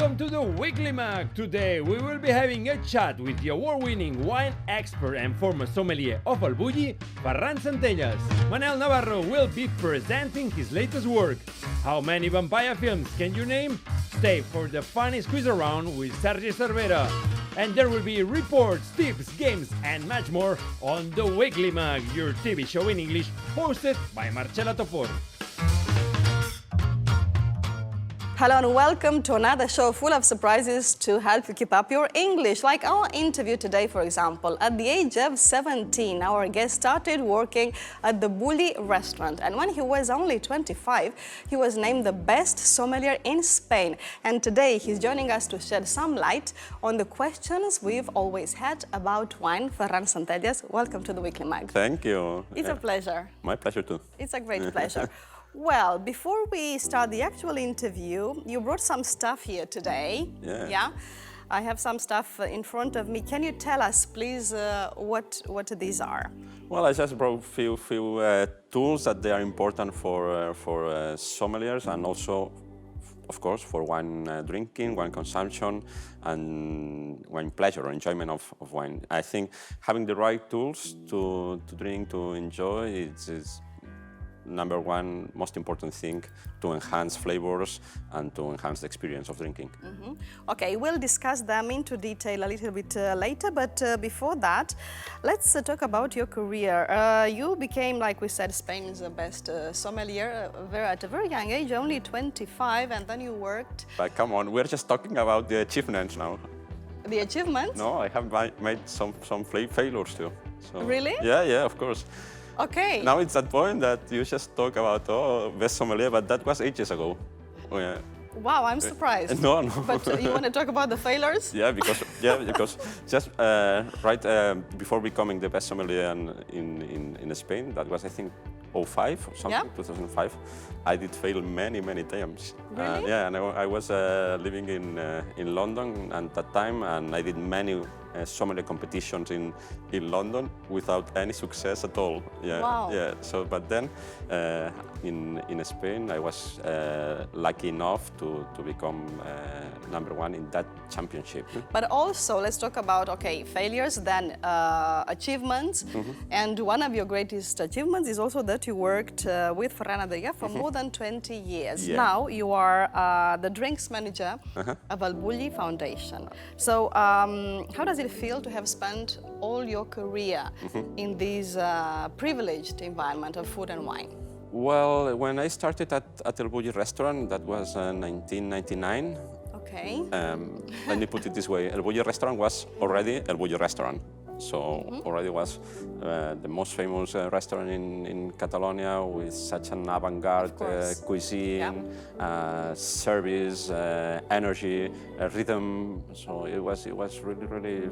Welcome to the Weekly Mag. Today we will be having a chat with the award-winning wine expert and former sommelier of Bulli, Ferran Centelles. Manel Navarro will be presenting his latest work. How many vampire films can you name? Stay for the funniest quiz around with Sergi Cervera. And there will be reports, tips, games, and much more on the Weekly Mag, your TV show in English, hosted by Marcela Topor. Hello and welcome to another show full of surprises to help you keep up your English. Like our interview today, for example. At the age of 17, our guest started working at the Bulli restaurant. And when he was only 25, he was named the best sommelier in Spain. And today he's joining us to shed some light on the questions we've always had about wine. Ferran Centelles, welcome to the Weekly Mag. Thank you. It's a pleasure. My pleasure too. It's a great pleasure. Well, before we start the actual interview, you brought some stuff here today. Yeah. I have some stuff in front of me. Can you tell us, please, what these are? Well, I just brought few tools that they are important for sommeliers and also, of course, for wine drinking, wine consumption, and wine pleasure or enjoyment of wine. I think having the right tools to drink, to enjoy, is number one most important thing to enhance flavors and to enhance the experience of drinking. Okay, we'll discuss them into detail a little bit later, but before that, let's talk about your career. You became, like we said, Spain's best sommelier at a very young age, only 25, and then you worked... But come on, we're just talking about the achievements now. The achievements? No, I have made some failures too. So, really? Yeah, of course. Okay. Now it's that point that you just talk about, best sommelier, but that was ages ago. Oh, yeah. Wow, I'm surprised. No. But you want to talk about the failures? Yeah, because just right before becoming the best sommelier in Spain, that was I think 2005 or something, 2005. I did fail many times. Really? Yeah, and I was living in London at that time, and I did many sommelier competitions in London without any success at all. Yeah, wow. Yeah. So, but then in Spain, I was lucky enough to become number one in that championship. But also, let's talk about failures, then achievements, and one of your greatest achievements is also that you worked with Ferran for more than 20 years. Yeah. Now you are the drinks manager of Bulli Foundation. So how does it feel to have spent all your career in this privileged environment of food and wine? Well, when I started at El Bulli restaurant, that was 1999. Okay. Let me put it this way: El Bulli restaurant was already El Bulli restaurant. So already was the most famous restaurant in Catalonia with such an avant-garde cuisine, service, energy, rhythm. So it was really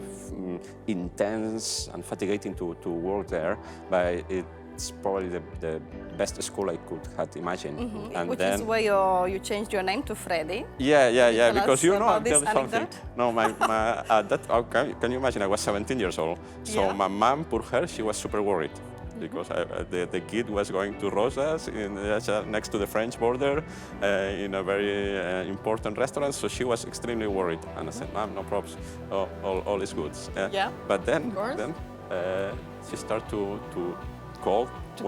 intense and fatiguing to work there, but it's probably the best school I could have imagined. And which then, is where you changed your name to Freddy. Yeah, because you know, about I'll tell this you something. anecdote? No, can you imagine? I was 17 years old. So my mom, poor her, she was super worried because the kid was going to Rosas next to the French border in a very important restaurant. So she was extremely worried. And I said, Mom, no problems, all is good. Yeah. But then she started to call to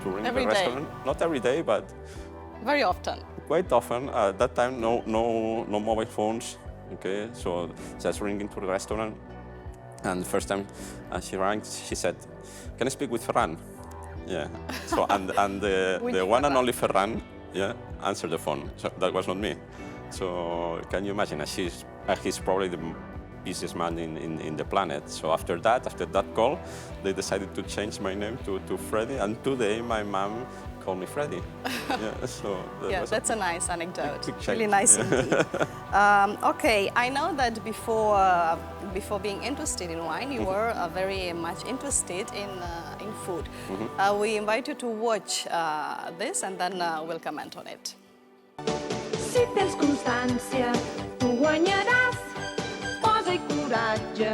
ring the restaurant. Not every day, but very often. Quite often. At that time, no mobile phones. Okay, so just ringing to the restaurant. And the first time she rang, she said, "Can I speak with Ferran?" Yeah. So and the one and only Ferran, answered the phone. So that was not me. So can you imagine? He's probably the busiest man in the planet. So after that call, they decided to change my name to Freddy, and today my mom called me Freddy. So that's a nice anecdote. Big really nice indeed. Okay, I know that before being interested in wine, you were very much interested in food. We invite you to watch this, and then we'll comment on it. Si tens constància, tu guanyaràs. Posa-hi coratge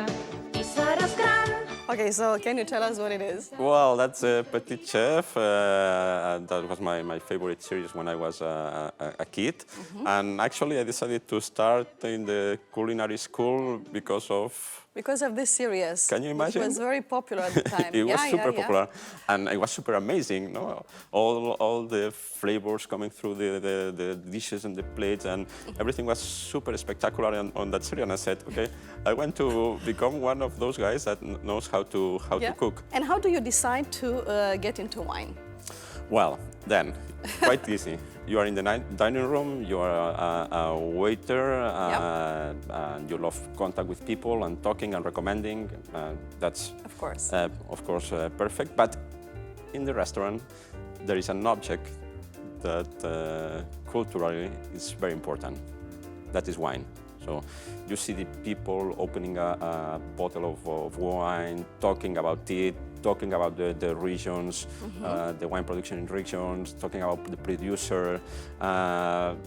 i seràs gran. Okay, so can you tell us what it is? Well, that's a Petit Chef. That was my favorite series when I was a kid. And actually, I decided to start in the culinary school because of this series. Can you imagine? It was very popular at the time. It was super popular, and it was super amazing. No, all the flavors coming through the dishes and the plates, and everything was super spectacular on that series. And I said, okay, I want to become one of those guys that knows how to cook. And how do you decide to get into wine? Well, then, quite easy. You are in the dining room, you are a waiter, and you love contact with people and talking and recommending. That's, of course, perfect. But in the restaurant, there is an object that culturally is very important. That is wine. So you see the people opening a bottle of wine, talking about it, talking about the regions, the wine production in regions, talking about the producer. And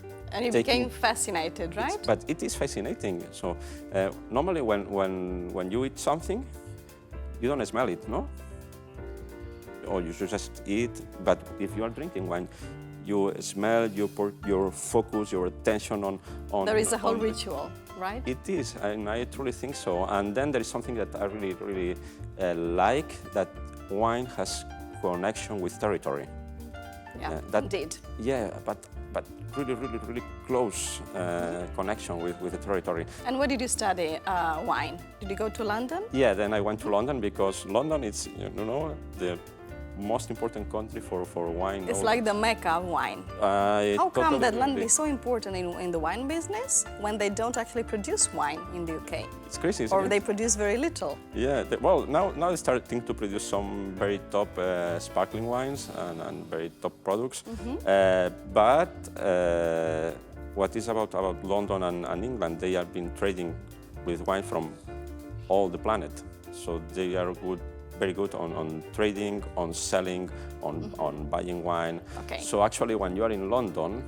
you became fascinated, right? But it is fascinating. So normally when you eat something, you don't smell it, no? Or you should just eat. But if you are drinking wine, you smell, you put your focus, your attention on. There is a whole ritual, right? It is, and I truly think so. And then there is something that I really like, that wine has connection with territory. Yeah, indeed. Yeah, but really close connection with the territory. And where did you study wine? Did you go to London? Yeah, then I went to London because London is, the most important country for wine. It's like the Mecca of wine. How come that London is so important in the wine business when they don't actually produce wine in the UK? It's crazy, isn't it? Or they produce very little. Yeah, well, now they're starting to produce some very top sparkling wines and very top products. But what is about London and England, they have been trading with wine from all the planet. So they are very good on trading, on selling, on buying wine. Okay. So actually, when you are in London,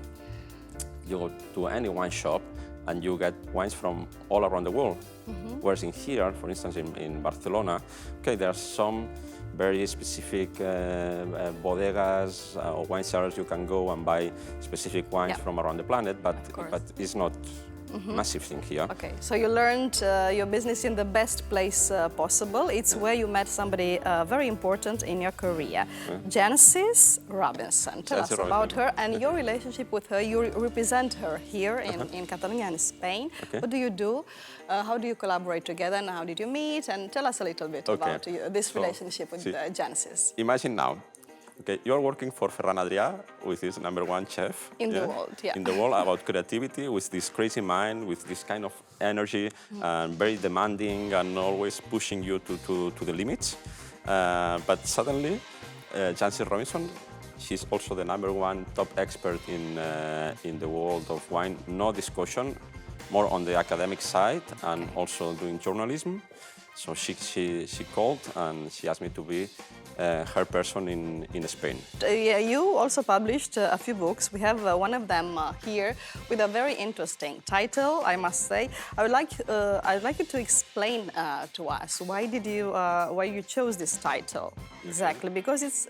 you go to any wine shop and you get wines from all around the world. Whereas in here, for instance, in Barcelona, okay, there are some very specific bodegas or wine cellars you can go and buy specific wines from around the planet, but it's not massive thing here. Okay, so you learned your business in the best place possible. It's where you met somebody very important in your career, Genesis Robinson. Tell us about her and your relationship with her. You represent her here in Catalonia and Spain. Okay. What do you do? How do you collaborate together and how did you meet? And tell us a little bit about this relationship with Genesis. Imagine now. Okay, you're working for Ferran Adrià, with his #1 chef in the world, in the world, about creativity, with this crazy mind, with this kind of energy, and very demanding and always pushing you to the limits. But suddenly, Genesis Robinson, she's also the #1 top expert in the world of wine. No discussion, more on the academic side and also doing journalism. So she called and she asked me to be her person in Spain. You also published a few books. We have one of them here with a very interesting title, I must say. I'd like you to explain to us why you chose this title exactly, because it's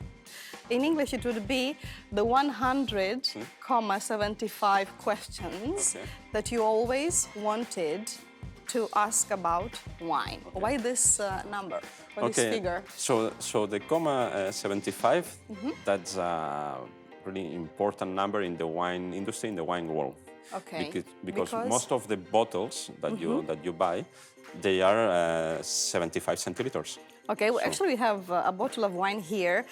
in English it would be the 100,75 questions that you always wanted to ask about wine. Why this number? Why this figure? So the 75, that's a really important number in the wine industry, in the wine world. Okay. Because most of the bottles that you buy, they are 75 centiliters. Okay. Well, actually, we have a bottle of wine here.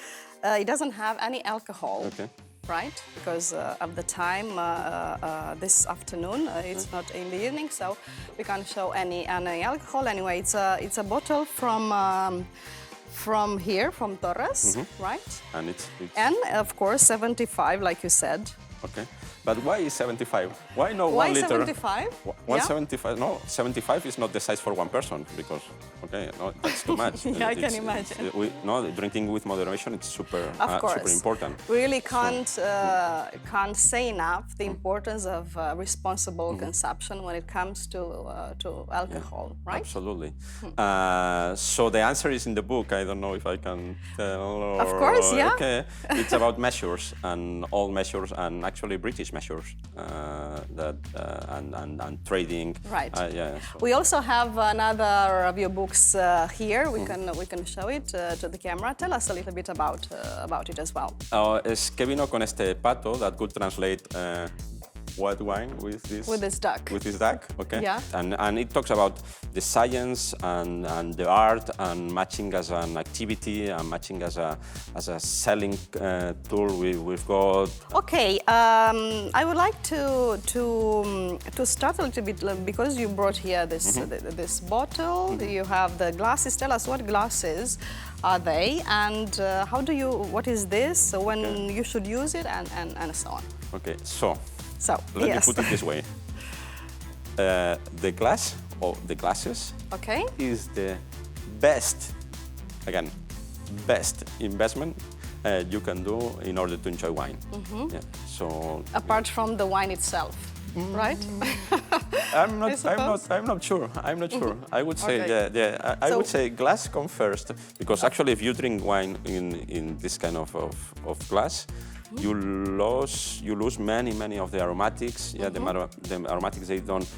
It doesn't have any alcohol. Okay. Right, because of the time this afternoon, it's not in the evening, so we can't show any alcohol. Anyway, it's a bottle from here, from Torres, right? And it's and of course 75, like you said. Okay, but why is 75? Why not 1 liter? 75? 175? No, 75 is not the size for one person because okay, no, that's too much. Yeah, I can imagine. Drinking with moderation, it's super important. We really can't say enough the importance of responsible consumption when it comes to alcohol, right? Absolutely. So the answer is in the book. I don't know if I can tell. Of course, yeah. Okay. It's about measures and all measures, and actually British measures and trading. Right. Yeah. So. We also have another of your books here. We can show it to the camera. Tell us a little bit about it as well. Es que vino con este pato that could translate white wine with this duck. With this duck, okay. Yeah. And it talks about the science and the art and matching as an activity and matching as a selling tool. We've got. Okay, I would like to start a little bit because you brought here this this bottle. You have the glasses. Tell us what glasses are they, and what is this? When you should use it, and so on. Okay, so. Let yes. me put it this way. The glass, or the glasses, is the best investment you can do in order to enjoy wine. Yeah, so apart from the wine itself, right? I'm not sure. I would say I would say glass comes first, because actually if you drink wine in this kind of glass, you lose many of the aromatics. Yeah, the aromatics, they don't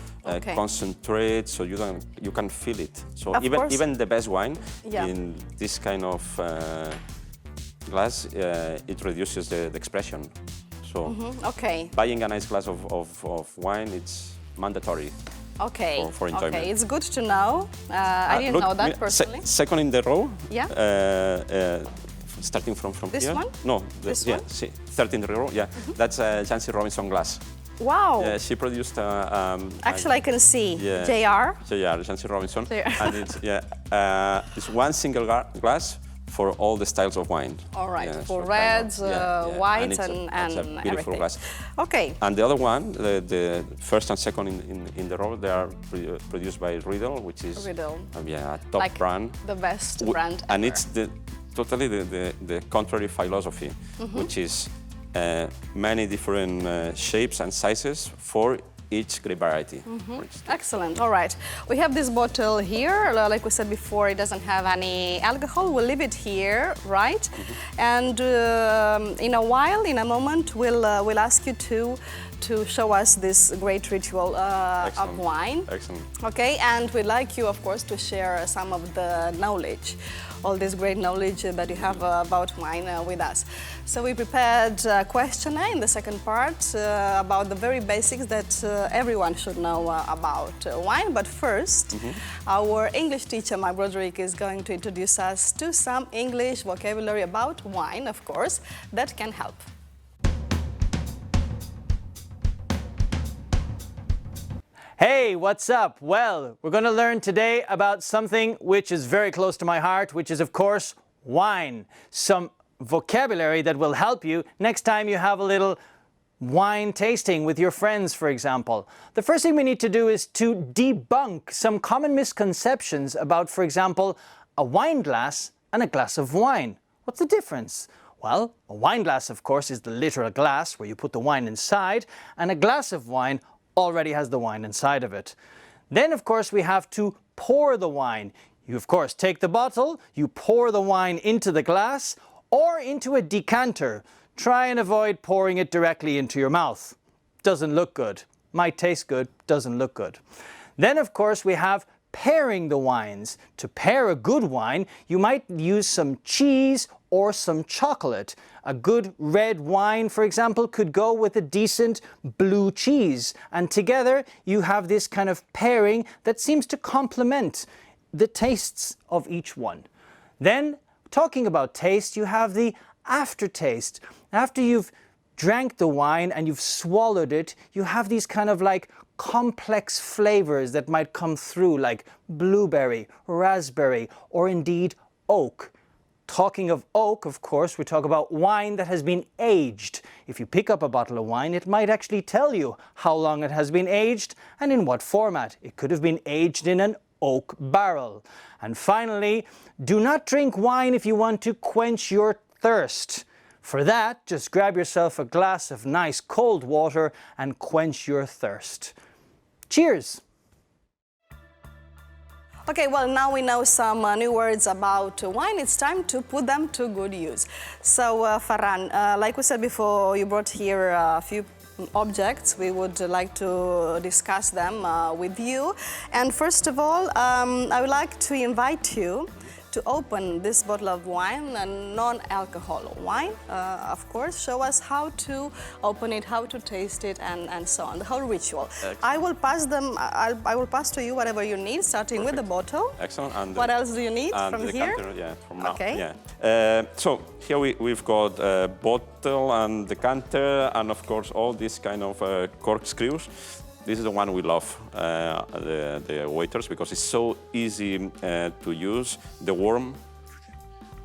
concentrate, so you can feel it. So even the best wine in this kind of glass, it reduces the expression. So buying a nice glass of wine, it's mandatory. For enjoyment. Okay, it's good to know. I didn't know that personally. Second in the row. Yeah. Starting from this here. One? No, this one? See, 13th row. Yeah, that's Jancy Robinson glass. Wow. Yeah, she produced. Actually, I can see JR. Jancy Robinson, and it's one single glass for all the styles of wine. All right, for reds, whites, and it's a beautiful everything. glass. Okay. And the other one, the first and second in the row, they are produced by Riedel, which is a top brand. The best brand and ever. It's totally the contrary philosophy, which is many different shapes and sizes for each grape variety. Excellent. All right. We have this bottle here. Like we said before, it doesn't have any alcohol. We'll leave it here, right? And in a moment, we'll ask you to show us this great ritual of wine. Excellent. Okay, and we'd like you, of course, to share some of the knowledge, all this great knowledge that you have about wine with us. So we prepared a questionnaire in the second part about the very basics that everyone should know about wine. But first, our English teacher, my Broderick, is going to introduce us to some English vocabulary about wine, of course, that can help. Hey, what's up? Well, we're going to learn today about something which is very close to my heart, which is, of course, wine. Some vocabulary that will help you next time you have a little wine tasting with your friends, for example. The first thing we need to do is to debunk some common misconceptions about, for example, a wine glass and a glass of wine. What's the difference? Well, a wine glass, of course, is the literal glass where you put the wine inside, and a glass of wine already has the wine inside of it. Then, of course, we have to pour the wine. You, of course, take the bottle, you pour the wine into the glass or into a decanter. Try and avoid pouring it directly into your mouth. Doesn't look good. Might taste good, doesn't look good. Then, of course, we have pairing the wines. To pair a good wine, you might use some cheese or some chocolate. A good red wine, for example, could go with a decent blue cheese. And together you have this kind of pairing that seems to complement the tastes of each one. Then, talking about taste, you have the aftertaste. After you've drank the wine and you've swallowed it, you have these kind of like complex flavors that might come through, like blueberry, raspberry, or indeed oak. Talking of oak, of course, we talk about wine that has been aged. If you pick up a bottle of wine, it might actually tell you how long it has been aged and in what format. It could have been aged in an oak barrel. And finally, do not drink wine if you want to quench your thirst. For that, just grab yourself a glass of nice cold water and quench your thirst. Cheers! Okay, well, now we know some new words about wine. It's time to put them to good use. So, Ferran, like we said before, you brought here a few objects. We would like to discuss them with you. And first of all, I would like to invite you to open this bottle of wine, a non-alcohol wine, of course. Show us how to open it, how to taste it, and so on, the whole ritual. Excellent. I will pass them. I will pass to you whatever you need, starting with the bottle. Excellent. And what else do you need from the here? decanter, yeah, from now. Okay. Yeah. So here we've got a bottle and decanter, and of course all these kind of corkscrews. This is the one we love, the waiters, because it's so easy to use. The worm,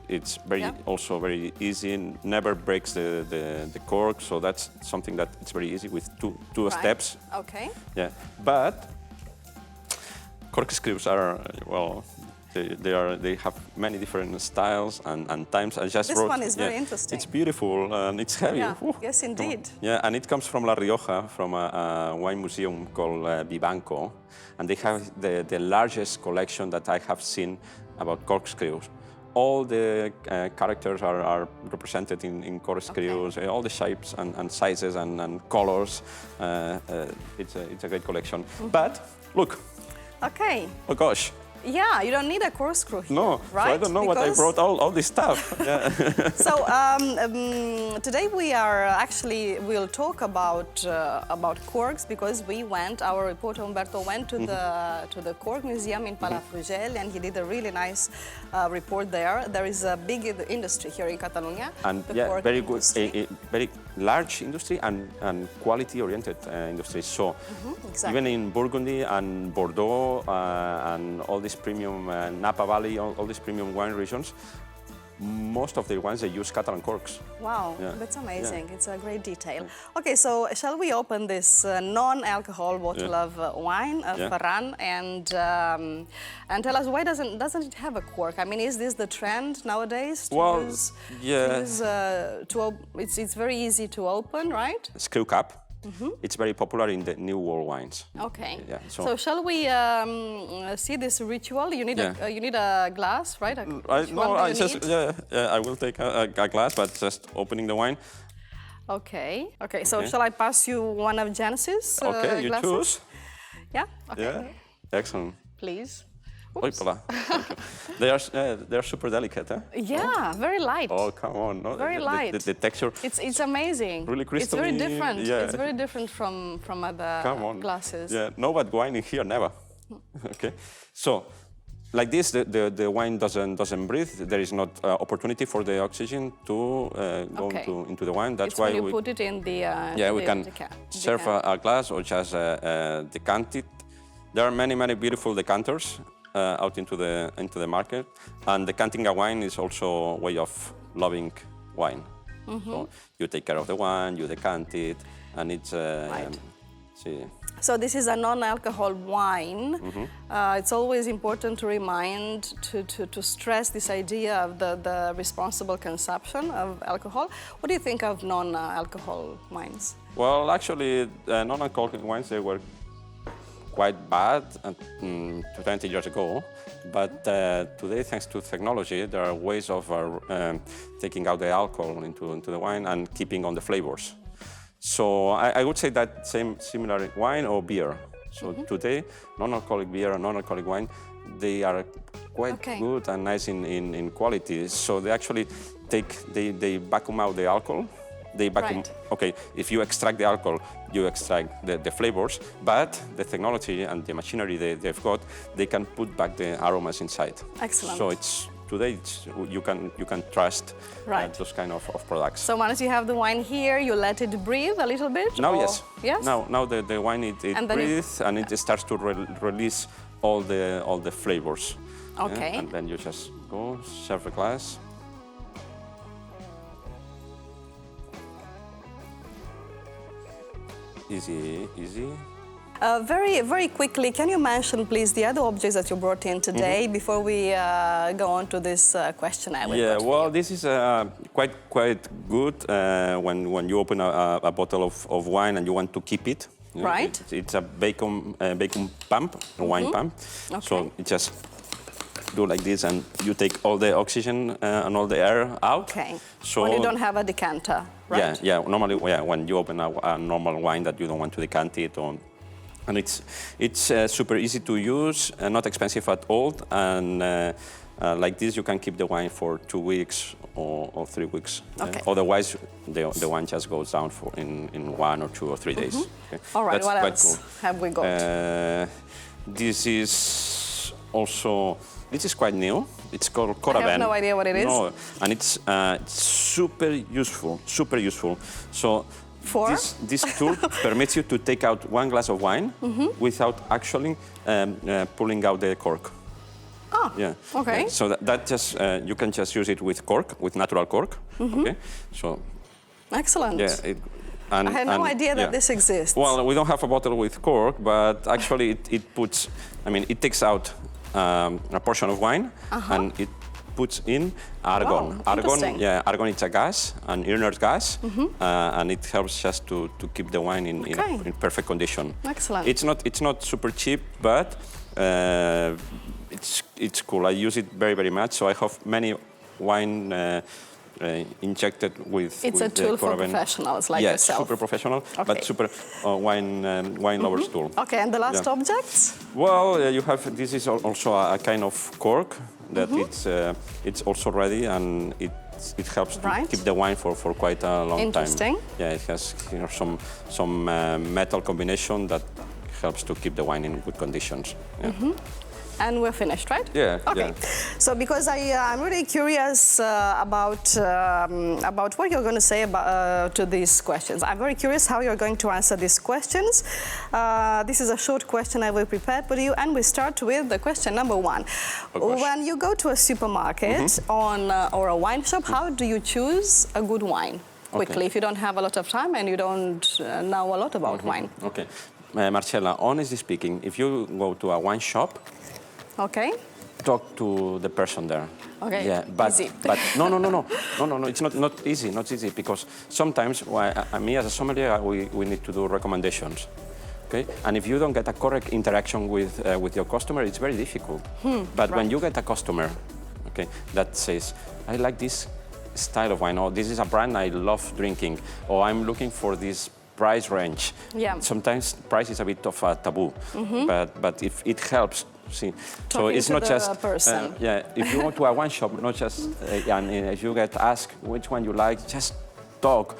it's also very easy, never breaks the cork, so that's something that it's very easy with two steps. Okay. Yeah, but corkscrews are, well, they have many different styles and times. I just This wrote, one is very interesting. It's beautiful and it's heavy. Yeah. Ooh. Yes, indeed. Yeah, and it comes from La Rioja, from a wine museum called Vivanco, and they have the largest collection that I have seen about corkscrews. All the characters are represented in corkscrews, all the shapes and sizes and colors. It's a great collection. But look. Okay. Oh gosh. Yeah, you don't need a corkscrew here, No, right? so I don't know what I brought all this stuff. Yeah. So today we'll talk about corks, because our reporter Umberto went to the Cork Museum in Palafrugell, and he did a really nice report there. There is a big industry here in Catalonia. And very good, very large industry and quality-oriented industry. So exactly. even in Burgundy and Bordeaux and all these premium Napa Valley, all these premium wine regions, most of the wines, they use Catalan corks. Wow, that's amazing. Yeah. It's a great detail. Okay, so shall we open this non-alcohol bottle of wine, Ferran, and tell us, why doesn't it have a cork? I mean, is this the trend nowadays? It's very easy to open, right? Screw cap. It's very popular in the New World wines. Okay. Yeah, so shall we see this ritual? You need a glass, right? I will take a glass, but just opening the wine. Okay. Okay. So shall I pass you one of Janice's Okay, you glasses? choose. Yeah. Okay. Yeah. Excellent. Please. They are super delicate, huh? Yeah, very light. Oh, come on! No, very light. The texture. It's amazing. Really crystalline. It's very different. Yeah. It's very different from other glasses. Yeah, no bad wine in here, never. Okay, so like this, the wine doesn't breathe. There is not opportunity for the oxygen to go into the wine. That's why when you put it in the we can serve a glass or just decant it. There are many beautiful decanters out into the market, and decanting a wine is also a way of loving wine. So you take care of the wine, you decant it, and it's So this is a non-alcohol wine. It's always important to remind, to stress this idea of the responsible consumption of alcohol. What do you think of non-alcohol wines? Well, actually, non-alcoholic wines, they were quite bad 20 years ago, but today, thanks to technology, there are ways of taking out the alcohol into the wine and keeping on the flavors. So I would say that similar wine or beer. So today, non-alcoholic beer and non-alcoholic wine, they are quite good and nice in quality. So they actually they vacuum out the alcohol. They vacuum. Okay, if you extract the alcohol, you extract the flavors, but the technology and the machinery they've got, they can put back the aromas inside. Excellent. So today you can trust those kind of products. So once you have the wine here, you let it breathe a little bit? Now, yes. Yes? Now the wine it breathes and it starts to release all the flavors. Okay. Yeah? And then you just go serve a glass. Easy. Very quickly, can you mention, please, the other objects that you brought in today before we go on to this questionnaire? Yeah, well, this is quite good when you open a bottle of wine and you want to keep it. You know, Right. It's a bacon pump, a wine pump. Okay. So it just do like this, and you take all the oxygen and all the air out. Okay. So When you don't have a decanter, right? Yeah. Normally, when you open a normal wine that you don't want to decant it, and it's super easy to use, not expensive at all, and like this you can keep the wine for 2 weeks or 3 weeks. Okay. Otherwise, the wine just goes down in 1 or 2 or 3 days. Okay. All right. That's What quite else cool. have we got? This is also. This is quite new. It's called Coravan. I have no idea what it is. No, and it's super useful. So For? this tool permits you to take out 1 glass of wine without actually pulling out the cork. Oh, Yeah. okay. Yeah. So that just you can just use it with cork, with natural cork. Okay. So Excellent. yeah. I had no idea that this exists. Well, we don't have a bottle with cork, but actually it takes out a portion of wine and it puts in argon. Wow, interesting. Argon is a gas, an inert gas, and it helps just to keep the wine in perfect condition. Excellent. It's not super cheap, but it's cool. I use it very much, so I have many wine injected with. It's a tool for professionals like yourself. Super professional, Okay. but super wine lovers tool. Okay, and the last Yeah. object? Well, you have. This is also a kind of cork that it's also ready, and it helps to Right. keep the wine for quite a long Interesting. time. Yeah, it has some metal combination that helps to keep the wine in good conditions. Yeah. And we're finished, right? Yeah, Okay. yeah. So because I'm really curious about what you're going to say about to these questions. I'm very curious how you're going to answer these questions. This is a short question I will prepare for you, and we start with the question number 1. gosh. When you go to a supermarket or a wine shop, how do you choose a good wine? Quickly, Okay. if you don't have a lot of time and you don't know a lot about wine. Okay, Marcella. Honestly speaking, if you go to a wine shop, Okay. talk to the person there. Okay, Yeah, but easy. no. It's not easy because sometimes me as a sommelier we need to do recommendations. Okay, and if you don't get a correct interaction with your customer, it's very difficult. But when you get a customer, okay, that says, I like this style of wine, or this is a brand I love drinking, or I'm looking for this price range. Yeah. Sometimes price is a bit of a taboo, but if it helps. See, so Talking it's to not the just person. If you go to a wine shop, not just and if you get asked which one you like, just talk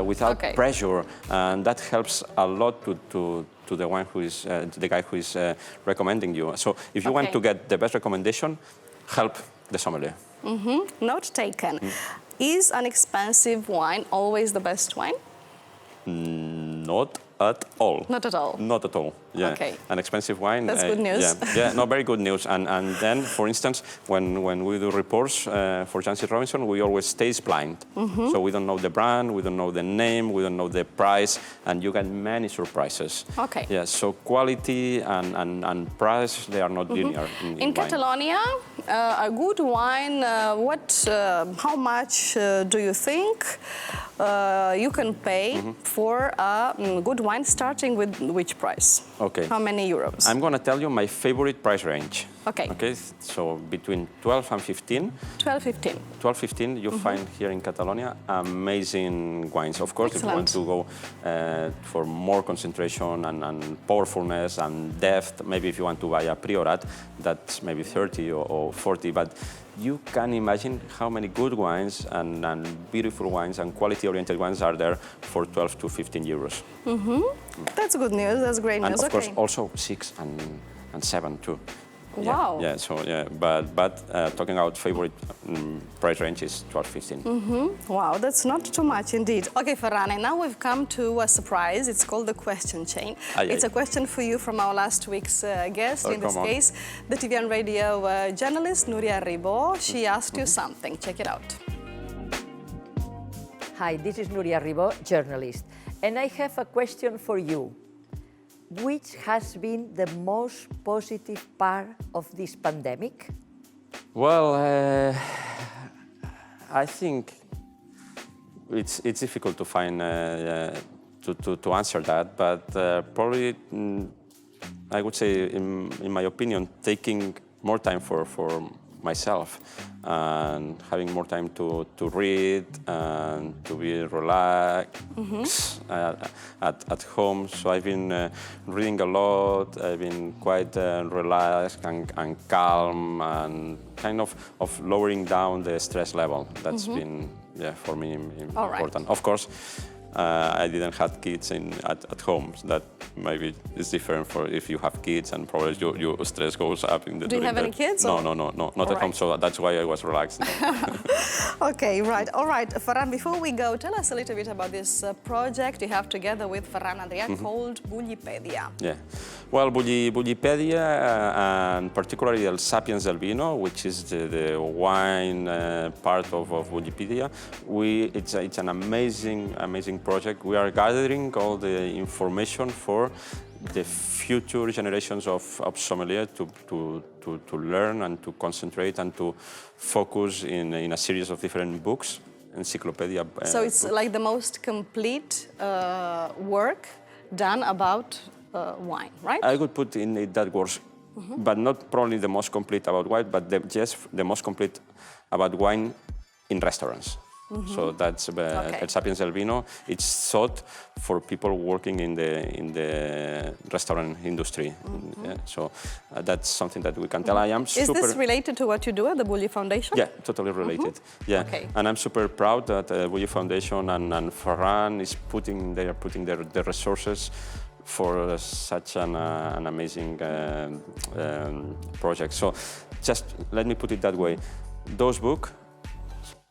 without Okay. pressure, and that helps a lot to the wine who is the guy who is recommending you. So if you want Okay. to get the best recommendation, help the sommelier. Note taken. Is an expensive wine always the best wine? Not at all. Not at all. Not at all. Yeah. Okay. An expensive wine. That's good news. Yeah. No, very good news. And then, for instance, when we do reports for Jancis Robinson, we always taste blind. So we don't know the brand, we don't know the name, we don't know the price, and you get many surprises. Okay. Yeah. So quality and price, they are not linear in In wine. Catalonia, a good wine, how much do you think you can pay for a good wine, starting with which price? Okay. How many euros? I'm going to tell you my favorite price range. Okay. Okay. So between 12 and 15. 12, 15. 12, 15, you find here in Catalonia amazing wines. Of course, Excellent. if you want to go for more concentration and powerfulness and depth, maybe if you want to buy a Priorat, that's maybe 30 or 40. But you can imagine how many good wines and beautiful wines and quality-oriented wines are there for 12 to 15 euros. That's good news. That's great And news. of course, Okay. also 6 and 7 too. Wow. Yeah, so yeah, but talking about favorite price range is 12, 15. Wow, that's not too much indeed. Okay, Ferran, and now we've come to a surprise. It's called the question chain. It's a question for you from our last week's guest, in this come on. case, the TV and radio journalist Nuria Ribó. She asked you something. Check it out. Hi, this is Nuria Ribó, journalist, and I have a question for you. which has been the most positive part of this pandemic? Well, I think it's difficult to find to answer that, but probably I would say, in my opinion, taking more time for myself and having more time to read and to be relaxed at home. So I've been reading a lot. I've been quite relaxed and calm and kind of lowering down the stress level. That's been, for me important. Of course, I didn't have kids at home. So that maybe is different for if you have kids, and probably your stress goes up in the. Do you have any kids? No, not at home. So that's why I was relaxed. Okay, right. All right, Ferran, before we go, tell us a little bit about this project you have together with Ferran Adrià called Bullipedia. Yeah. Well, Bullipedia, and particularly El Sapiens del Vino, which is the wine part of Bullipedia, it's an amazing project. We are gathering all the information for the future generations of sommelier to learn and to concentrate and to focus in a series of different books, encyclopedia. So it's like the most complete work done about wine, right? I would put in it that words, but not probably the most complete about wine, but just the most complete about wine in restaurants. So that's El Sapiens del Vino. It's thought for people working in the restaurant industry. So that's something that we can tell. I am Is this related to what you do at the Bulli Foundation? Yeah, totally related. Yeah, and I'm super proud that Bulli Foundation and Ferran is putting their resources for such an amazing project. So just let me put it that way. Those books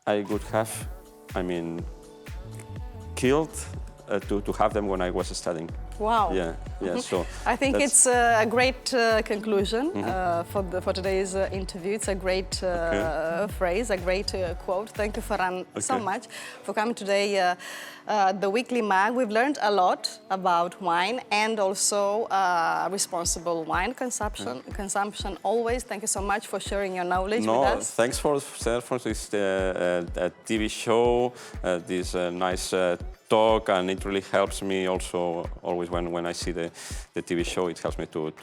I would have, killed to have them when I was studying. Wow. Yeah. So I think it's a great conclusion for today's interview. It's a great phrase, a great quote. Thank you, Ferran, so much for coming today. The Weekly Mag. We've learned a lot about wine and also responsible wine consumption always. Thank you so much for sharing your knowledge with us. Thanks for this TV show, this nice talk, and it really helps me also always when I see the TV show. It helps me to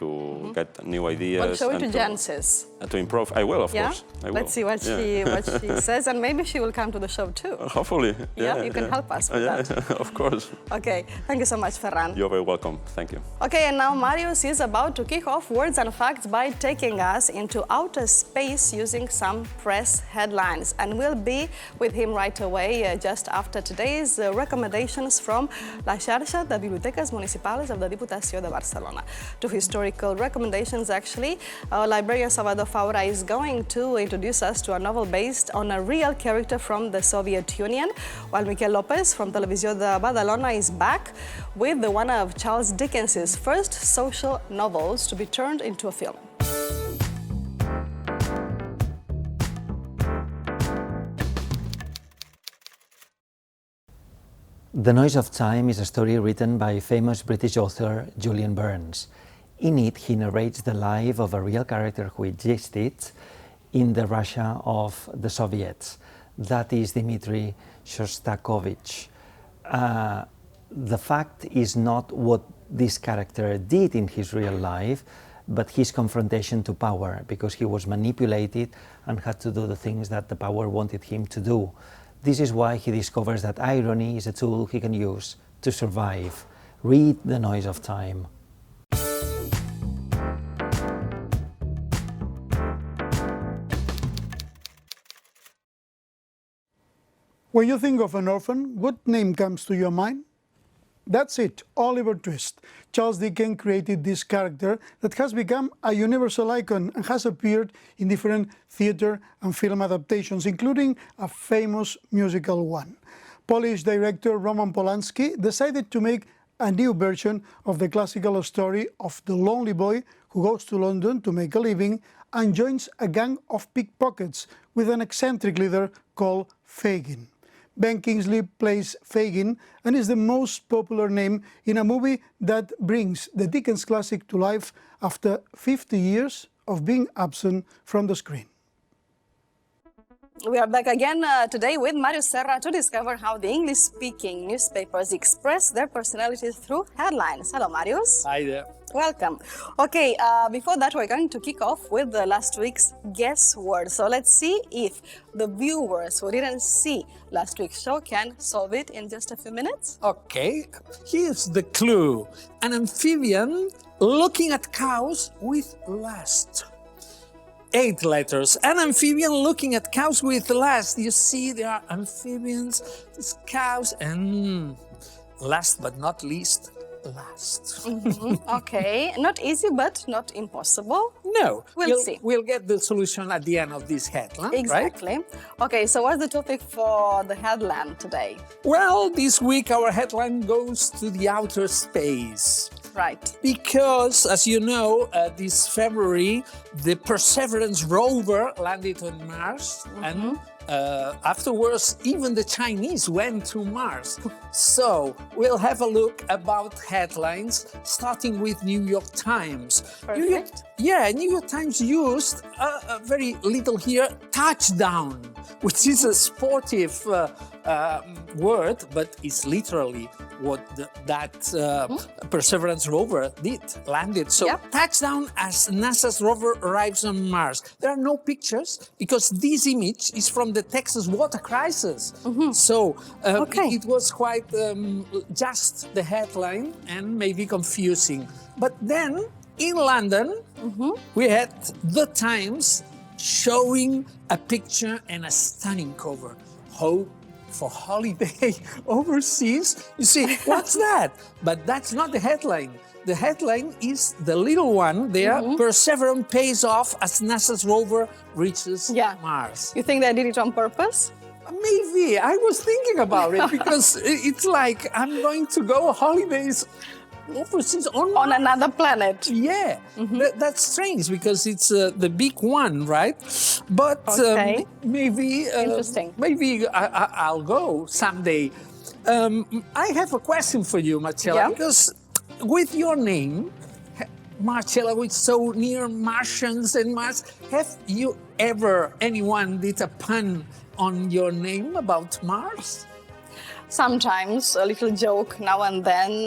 get new ideas. Well, show it to Jancis. To improve. I will, of course. I will. Let's see what she says, and maybe she will come to the show too. Hopefully. Yeah, you can help us with that. Of course. Okay, thank you so much, Ferran. You're very welcome. Thank you. Okay, and now Marius is about to kick off Words and Facts by taking us into outer space using some press headlines. And we'll be with him right away just after today's recommendations from la Xarxa de Bibliotecas Municipales of the Diputació de Barcelona. Two historical recommendations, actually. Our librarian Salvador Faura is going to introduce us to a novel based on a real character from the Soviet Union, while Miquel López from Televisió de Badalona is back with one of Charles Dickens's first social novels to be turned into a film. The Noise of Time is a story written by famous British author Julian Burns. In it, he narrates the life of a real character who existed in the Russia of the Soviets. That is Dmitry Shostakovich. The fact is not what this character did in his real life, but his confrontation to power, because he was manipulated and had to do the things that the power wanted him to do. This is why he discovers that irony is a tool he can use to survive. Read The Noise of Time. When you think of an orphan, what name comes to your mind? That's it, Oliver Twist. Charles Dickens created this character that has become a universal icon and has appeared in different theatre and film adaptations, including a famous musical one. Polish director Roman Polanski decided to make a new version of the classical story of the lonely boy who goes to London to make a living and joins a gang of pickpockets with an eccentric leader called Fagin. Ben Kingsley plays Fagin and is the most popular name in a movie that brings the Dickens classic to life after 50 years of being absent from the screen. We are back again today with Mario Serra to discover how the English-speaking newspapers express their personalities through headlines. Hello, Marius. Hi there. Welcome. Okay, before that, we're going to kick off with last week's guess word. So let's see if the viewers who didn't see last week's show can solve it in just a few minutes. Okay, here's the clue. An amphibian looking at cows with lust. 8 letters. An amphibian looking at cows with lust. You see, there are amphibians, these cows, and last but not least, last. Okay, not easy, but not impossible. No, We'll see. We'll get the solution at the end of this headline, Exactly. right? Okay, so what's the topic for the headline today? Well, this week our headline goes to the outer space. Right. Because, as you know, this February, the Perseverance rover landed on Mars, and afterwards, even the Chinese went to Mars. So, we'll have a look about headlines, starting with New York Times. Perfect. New York Times used a very little here, touchdown, which is a sportive word, but it's literally what that Perseverance rover did, landed. So touchdown as NASA's rover arrives on Mars. There are no pictures because this image is from the Texas water crisis. So it was quite just the headline and maybe confusing. But then in London, we had the Times showing a picture and a stunning cover. Hope for holiday overseas. You see, what's that? But that's not the headline. The headline is the little one there, Perseverance pays off as NASA's rover reaches Mars. You think they did it on purpose? Maybe. I was thinking about it because it's like I'm going to go holidays overseas on another planet. Yeah, that's strange because it's the big one, right? But maybe interesting. Maybe I'll go someday. I have a question for you, Marcella, because with your name, Marcella, which is so near Martians and Mars, have you ever anyone did a pun on your name about Mars? Sometimes a little joke now and then,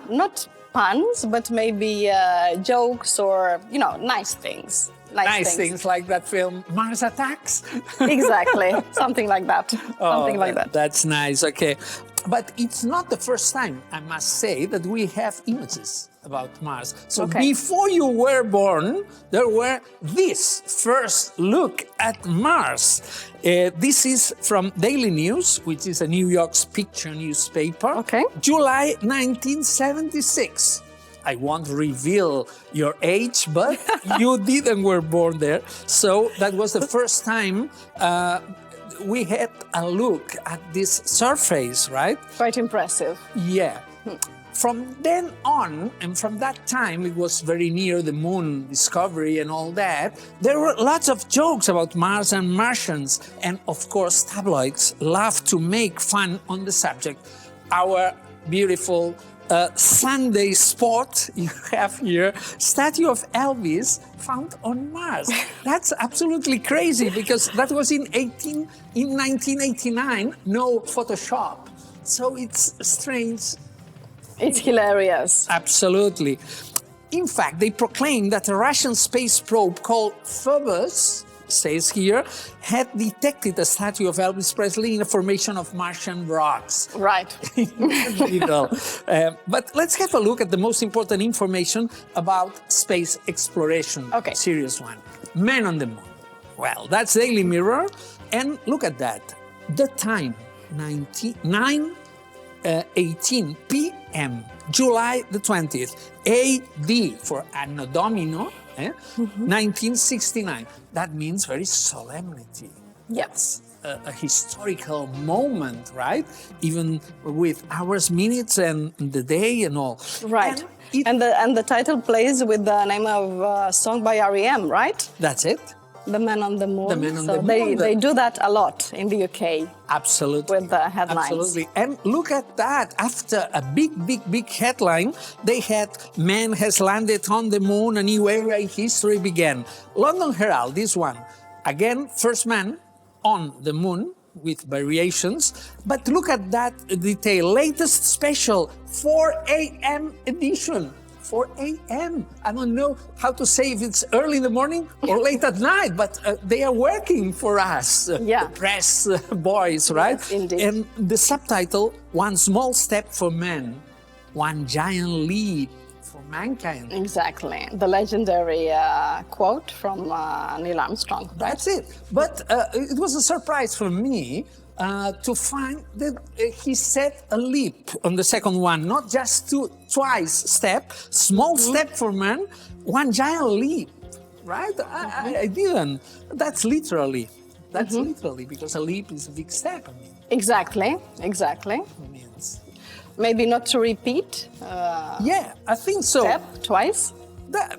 not puns, but maybe jokes or, nice things. Nice things like that film, Mars Attacks? Exactly, something like that. Something like that. That's nice, okay. But it's not the first time, I must say, that we have images about Mars. So before you were born, there were this first look at Mars. This is from Daily News, which is a New York's picture newspaper. July 1976. I won't reveal your age, but you didn't were born there. So that was the first time we had a look at this surface, right? Quite impressive. Yeah. From then on, and from that time, it was very near the moon discovery and all that, there were lots of jokes about Mars and Martians. And of course, tabloids love to make fun on the subject. Our beautiful Sunday spot you have here, statue of Elvis found on Mars. That's absolutely crazy because that was in 1989, no Photoshop. So it's strange. It's hilarious. Absolutely. In fact, they proclaimed that a Russian space probe called Phobos, says here, had detected a statue of Elvis Presley in a formation of Martian rocks. Right. But let's have a look at the most important information about space exploration. Okay. Serious one. Man on the moon. Well, that's Daily Mirror. And look at that. The time, 9:18 p.m., July the 20th, A.D. for Anno Domino, 1969. That means very solemnity. Yes. A historical moment, right? Even with hours, minutes, and the day and all. Right. And the title plays with the name of a song by R.E.M., right? That's it. The Man on the Moon. The Man on so the Moon. They do that a lot in the UK. Absolutely. With the headlines. Absolutely. And look at that. After a big headline, they had Man has landed on the moon, a new era in history began. London Herald, this one. Again, first man on the moon with variations. But look at that detail. Latest special, 4 a.m. edition. 4 a.m. I don't know how to say if it's early in the morning or late at night, but they are working for us, Yeah. the press boys, right? Yes, indeed. And the subtitle, One Small Step for Man, One Giant Leap for Mankind. Exactly. The legendary quote from Neil Armstrong. That's it. But it was a surprise for me to find that he set a leap on the second one, not just twice step, small step for man, one giant leap, right? I didn't. That's literally. That's literally, because a leap is a big step. I mean, Exactly. it means. Maybe not to repeat Yeah, I think so. step twice.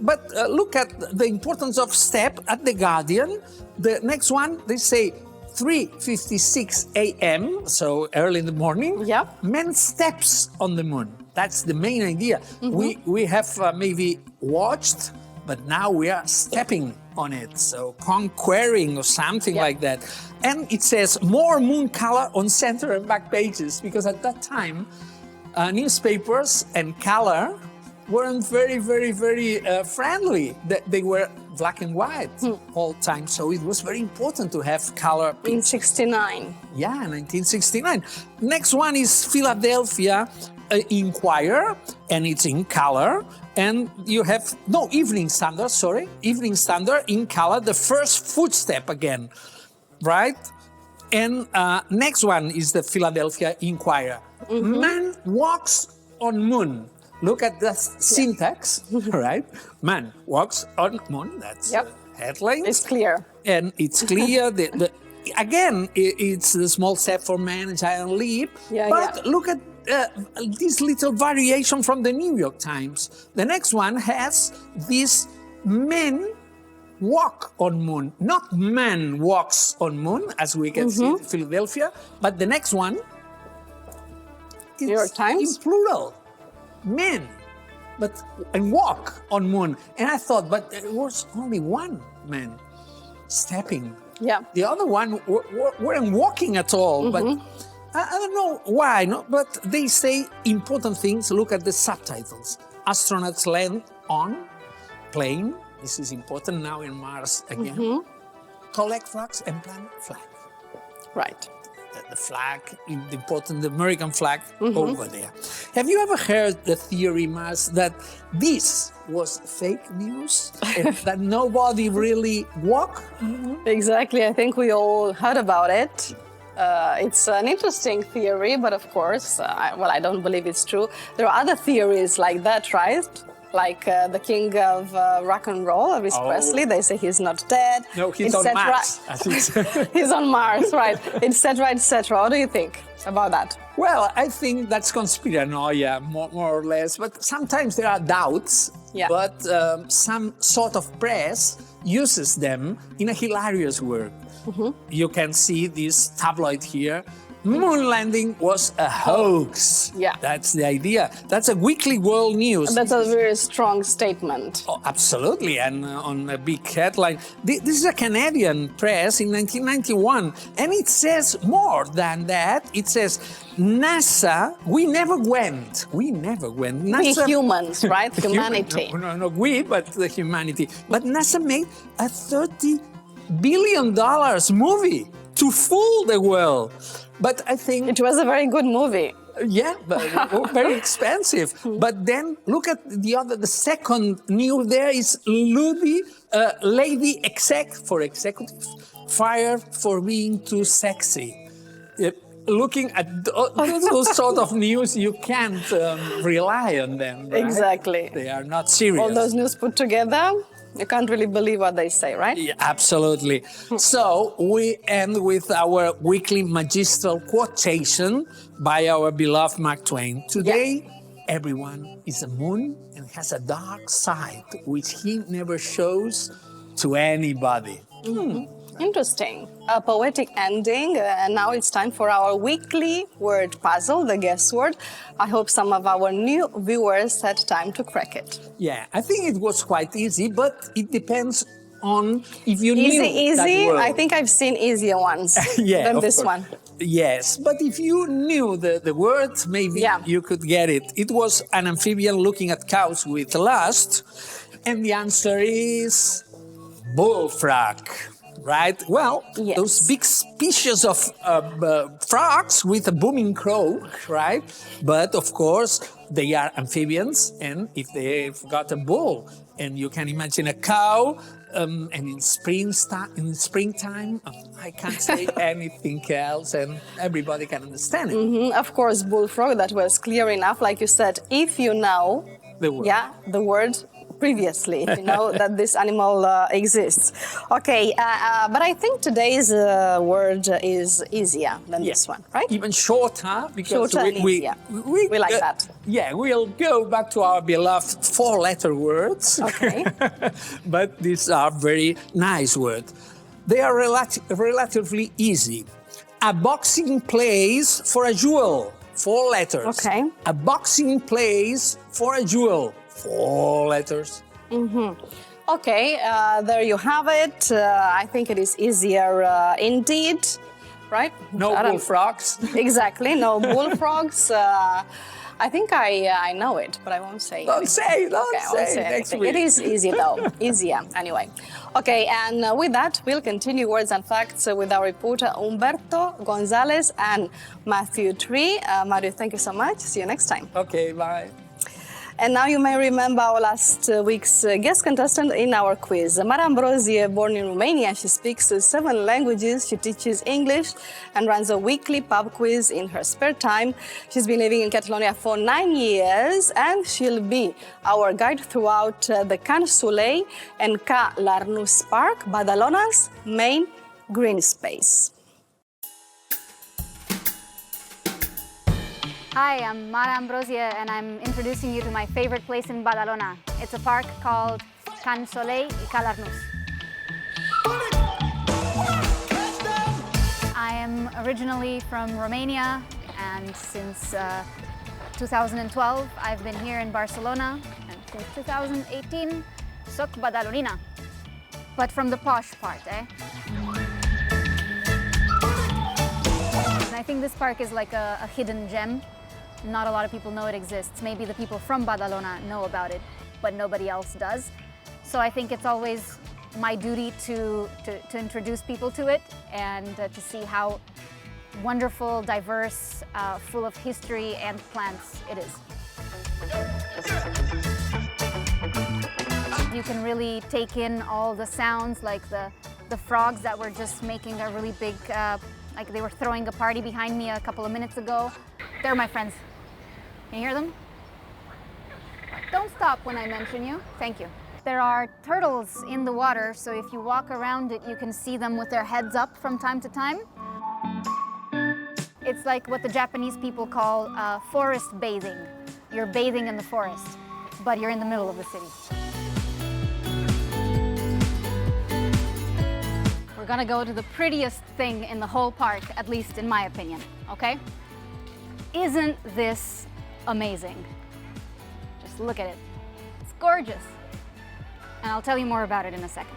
But look at the importance of step at The Guardian. The next one, they say 3:56 a.m., so early in the morning. Yeah. Man steps on the moon. That's the main idea. We have maybe watched, but now we are stepping on it. So conquering or something like that. And it says more moon color on center and back pages, because at that time, newspapers and color weren't very friendly. They were black and white all the time. So it was very important to have color. In 69. Yeah, 1969. Next one is Philadelphia Inquirer, and it's in color. And you have, Evening Standard, sorry. Evening Standard in color, the first footstep again, right? And next one is the Philadelphia Inquirer. Man walks on moon. Look at the syntax, right? Man walks on moon. That's the headline. It's clear. And it's clear. Again, it's the small step for man, giant leap. But look at this little variation from the New York Times. The next one has this men walk on moon, not man walks on moon, as we can see in Philadelphia. But the next one, New York Times? in plural. Men, and walk on moon. And I thought, but there was only one man stepping. Yeah. The other one weren't walking at all. But I don't know why, but they say important things. Look at the subtitles. Astronauts land on plane. This is important now in Mars again. Collect flags and plant flag. Right. The flag, the American flag over there. Have you ever heard the theory, Mars, that this was fake news and that nobody really walked? Exactly. I think we all heard about it. It's an interesting theory, but of course, I don't believe it's true. There are other theories like that, right? Like the king of rock and roll, Elvis Presley. They say he's not dead. No, he's on Mars. He's on Mars, right? Etc., etc. What do you think about that? Well, I think that's conspiranoia, more or less. But sometimes there are doubts. Yeah. But some sort of press uses them in a hilarious way. You can see this tabloid here. Moon landing was a hoax. Yeah. That's the idea. That's a weekly world news. That's a very strong statement. Oh, absolutely, and on a big headline. This is a Canadian press in 1991, and it says more than that. It says, NASA, we never went. NASA, We humans, right? Humanity. No, we, but the humanity. But NASA made a $30 billion movie to fool the world. But I think It was a very good movie. yeah, but very expensive. But then look at the second news there is lady executive fired for being too sexy. Looking at those sort of news, you can't rely on them. Right? Exactly. They are not serious. All those news put together, you can't really believe what they say, right? Yeah, absolutely. So we end with our weekly magistral quotation by our beloved Mark Twain. Today, everyone is a moon and has a dark side which he never shows to anybody. Interesting. A poetic ending. And now it's time for our weekly word puzzle, the guess word. I hope some of our new viewers had time to crack it. Yeah, I think it was quite easy, but it depends on if you Easy, knew that easy. word. I think I've seen easier ones than of this course. one. Yes, but if you knew the word, maybe you could get it. It was an amphibian looking at cows with lust, and the answer is bullfrog. Right? Well, those big species of frogs with a booming croak, right? But of course, they are amphibians, and if they've got a bull, and you can imagine a cow, and in springtime, I can't say anything else, and everybody can understand it. Of course, bullfrog, that was clear enough. Like you said, if you know the word, the word previously, if you know that this animal exists. Okay, but I think today's word is easier than this one, right? Even shorter, because shorter and easier. We like that. Yeah, we'll go back to our beloved four-letter words. Okay. But these are very nice words. They are relatively easy. A boxing place for a jewel. 4 letters. Okay. A boxing place for a jewel. 4 letters. Okay, there you have it. I think it is easier indeed, right? No bullfrogs. Exactly, no bullfrogs. I think I know it, but I won't say. Don't say anything. next week. It is easy though, easier anyway. Okay, and with that, we'll continue Words and Facts with our reporter Umberto Gonzalez and Matthew Tree. Mario, thank you so much. See you next time. Okay, bye. And now you may remember our last week's guest contestant in our quiz. Mara Ambrosie, born in Romania, she speaks 7 languages, she teaches English and runs a weekly pub quiz in her spare time. She's been living in Catalonia for 9 years and she'll be our guide throughout the Can Soleil and Ca Larnus Park, Badalona's main green space. Hi, I'm Mara Ambrosie and I'm introducing you to my favorite place in Badalona. It's a park called Can Soleil y Ca Larnus. I am originally from Romania and since 2012 I've been here in Barcelona, and since 2018 soc Badalonina, but from the posh part, eh? And I think this park is like a hidden gem. Not a lot of people know it exists. Maybe the people from Badalona know about it, but nobody else does. So I think it's always my duty to introduce people to it and to see how wonderful, diverse, full of history and plants it is. You can really take in all the sounds, like the frogs that were just making a really big, like they were throwing a party behind me a couple of minutes ago. They're my friends. Can you hear them? Don't stop when I mention you. Thank you. There are turtles in the water, so if you walk around it, you can see them with their heads up from time to time. It's like what the Japanese people call forest bathing. You're bathing in the forest, but you're in the middle of the city. We're gonna go to the prettiest thing in the whole park, at least in my opinion, okay? Isn't this amazing? Just look at it. It's gorgeous. And I'll tell you more about it in a second.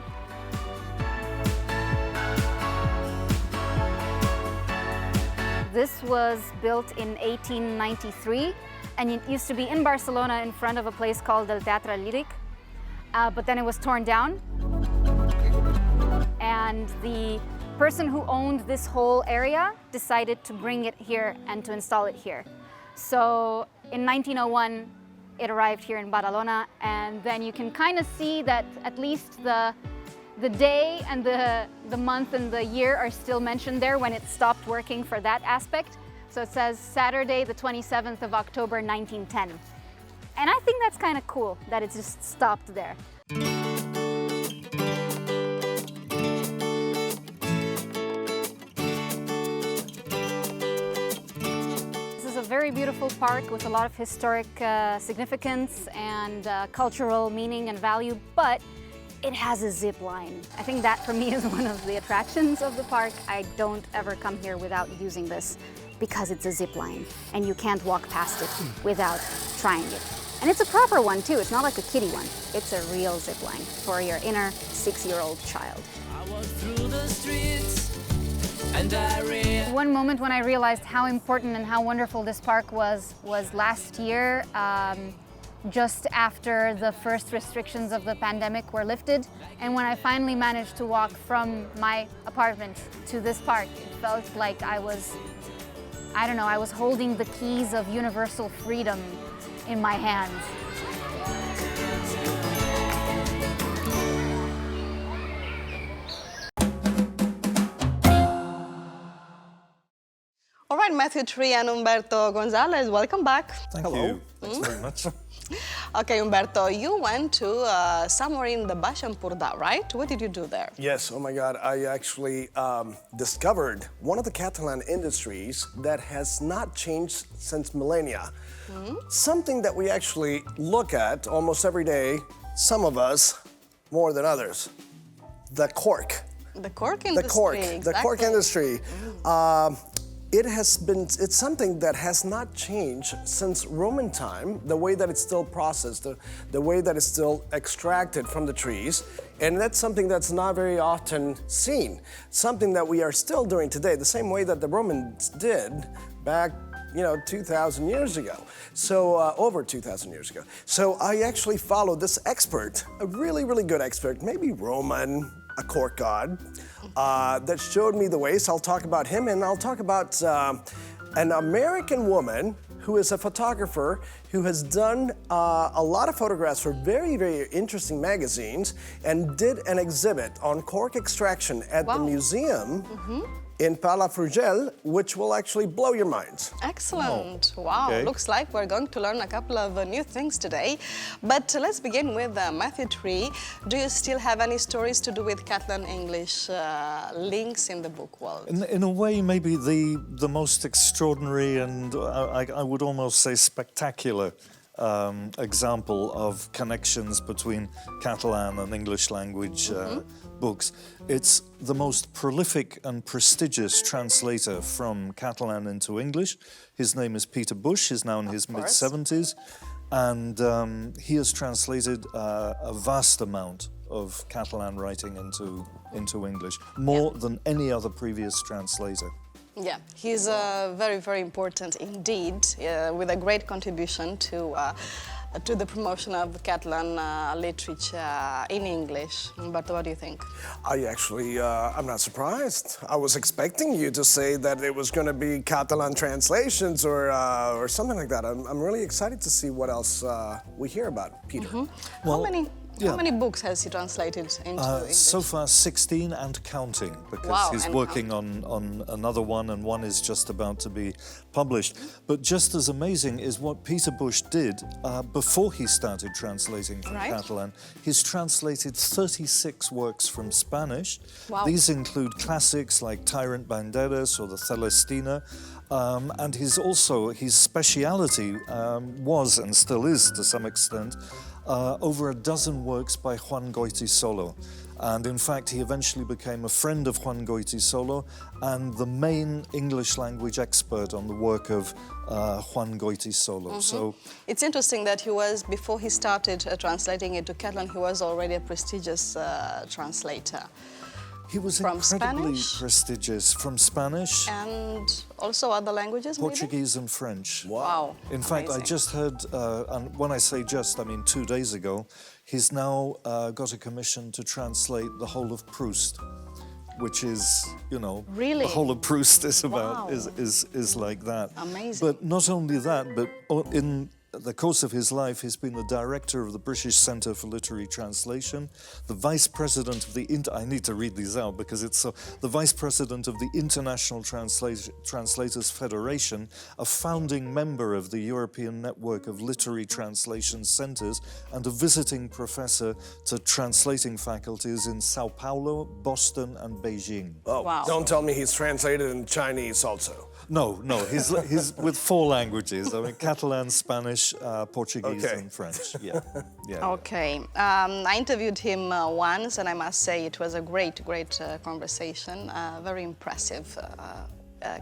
This was built in 1893, and it used to be in Barcelona in front of a place called El Teatre Líric, but then it was torn down. And the person who owned this whole area decided to bring it here and to install it here. So in 1901, it arrived here in Badalona, and then you can kind of see that at least the day and the month and the year are still mentioned there when it stopped working for that aspect. So it says Saturday, the 27th of October, 1910. And I think that's kind of cool that it just stopped there. Very beautiful park with a lot of historic significance and cultural meaning and value, but it has a zip line. I think that for me is one of the attractions of the park. I don't ever come here without using this because it's a zip line and you can't walk past it without trying it. And it's a proper one too, it's not like a kiddie one. It's a real zip line for your inner 6-year-old child. I walk through the streets and one moment when I realized how important and how wonderful this park was last year, just after the first restrictions of the pandemic were lifted. And when I finally managed to walk from my apartment to this park, it felt like I was holding the keys of universal freedom in my hands. All right, Matthew Tree and Humberto Gonzalez, welcome back. Thank you. Thanks very much. Okay, Humberto, you went to somewhere in the Baix Empordà, right? What did you do there? Yes, oh my God, I actually discovered one of the Catalan industries that has not changed since millennia. Something that we actually look at almost every day, some of us more than others, the cork. The cork industry, The cork industry. It's something that has not changed since Roman time, the way that it's still processed, the way that it's still extracted from the trees. And that's something that's not very often seen. Something that we are still doing today, the same way that the Romans did back 2,000 years ago. So, over 2,000 years ago. So I actually followed this expert, a really, really good expert, maybe Roman, a cork god, that showed me the ways. I'll talk about him, and I'll talk about an American woman who is a photographer who has done a lot of photographs for very, very interesting magazines and did an exhibit on cork extraction at the museum in Palafrugell, which will actually blow your minds. Excellent. Wow, Okay. looks like we're going to learn a couple of new things today. But let's begin with Matthew Tree. Do you still have any stories to do with Catalan English links in the book world? In a way, maybe the most extraordinary and I would almost say spectacular example of connections between Catalan and English language books. It's the most prolific and prestigious translator from Catalan into English. His name is Peter Bush. He's now in his mid-70s. And he has translated a vast amount of Catalan writing into English, more than any other previous translator. Yeah, he's very, very important indeed, with a great contribution to the promotion of Catalan literature in English. Humberto, what do you think? I'm not surprised. I was expecting you to say that it was going to be Catalan translations or something like that. I'm really excited to see what else we hear about Peter. How many books has he translated into English? So far 16 and counting, because he's working on another one, and one is just about to be published. But just as amazing is what Peter Bush did before he started translating from Catalan. He's translated 36 works from Spanish. These include classics like Tyrant Banderas or the Celestina. And his speciality was, and still is to some extent, over a dozen works by Juan Goytisolo. And in fact, he eventually became a friend of Juan Goytisolo and the main English language expert on the work of Juan Goytisolo. So it's interesting that before he started translating into Catalan, he was already a prestigious translator. He was from incredibly Spanish? Prestigious from Spanish. And also other languages, Portuguese and French. Wow. In fact, I just heard, and when I say just, I mean 2 days ago, he's now got a commission to translate the whole of Proust, which is, Really? the whole of Proust is about, is like that. Amazing. But not only that, but in the course of his life, he's been the director of the British Centre for Literary Translation, the vice president of the, I need to read these out because it's so, the vice president of the International Translators Federation, a founding member of the European Network of Literary Translation Centres, and a visiting professor to translating faculties in Sao Paulo, Boston, and Beijing. Oh, wow. Don't tell me he's translated in Chinese also. No, he's with 4 languages. I mean, Catalan, Spanish, Portuguese, and French. Yeah. Okay. I interviewed him once, and I must say it was a great conversation. Very impressive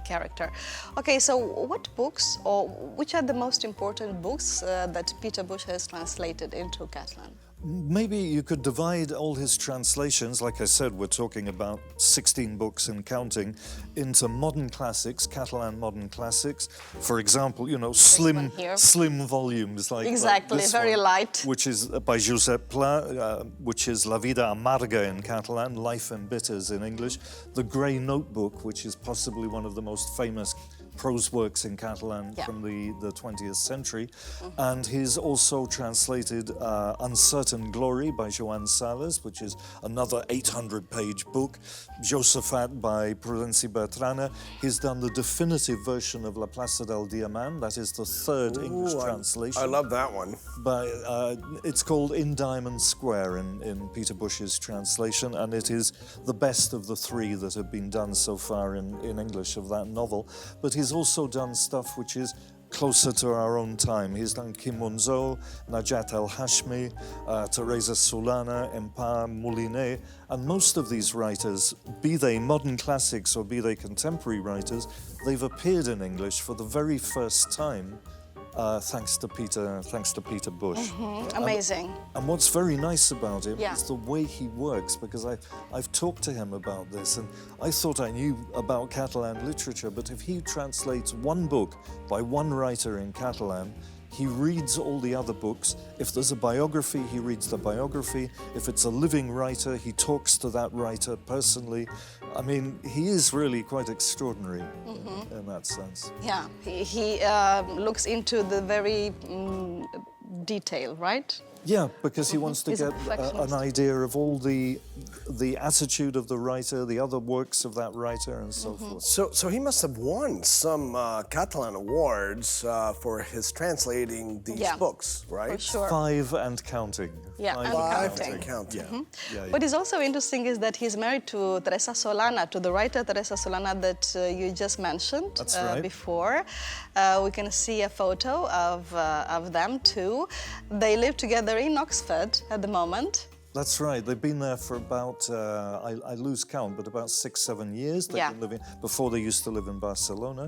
character. Okay, so what books, or which are the most important books that Peter Bush has translated into Catalan? Maybe you could divide all his translations, like I said, we're talking about 16 books and counting, into modern classics, Catalan modern classics. For example, you know, slim volumes like exactly, this very one, light. which is by Josep Pla, which is La Vida Amarga in Catalan, Life and Bitters in English. The Grey Notebook, which is possibly one of the most famous prose works in Catalan from the 20th century. And he's also translated Uncertain Glory by Joan Sales, which is another 800-page book, Josephat by Prudenci Bertrana. He's done the definitive version of La Plaça del Diamant, that is the 3rd English translation. I love that one. It's called In Diamond Square in Peter Bush's translation, and it is the best of the 3 that have been done so far in English of that novel. But he's also done stuff which is closer to our own time. He's done Kim Monzo, Najat El-Hashmi, Teresa Solana, Empar Moulinet, and most of these writers, be they modern classics or be they contemporary writers, they've appeared in English for the very first time thanks to Peter Bush. Amazing. And what's very nice about him is the way he works, because I've talked to him about this, and I thought I knew about Catalan literature, but if he translates one book by one writer in Catalan, he reads all the other books. If there's a biography, he reads the biography. If it's a living writer, he talks to that writer personally. I mean, he is really quite extraordinary in that sense. Yeah, he looks into the very detail, right? Yeah, because he wants to get an idea of all the attitude of the writer, the other works of that writer, and so forth. So he must have won some Catalan awards for his translating these books, right? For sure. 5 and counting. Yeah, Five and counting. What is also interesting is that he's married to Teresa Solana, to the writer Teresa Solana that you just mentioned before. We can see a photo of them too. They live together in Oxford at the moment. That's right. They've been there for about, I lose count, but about 6-7 years. They've been living, before they used to live in Barcelona.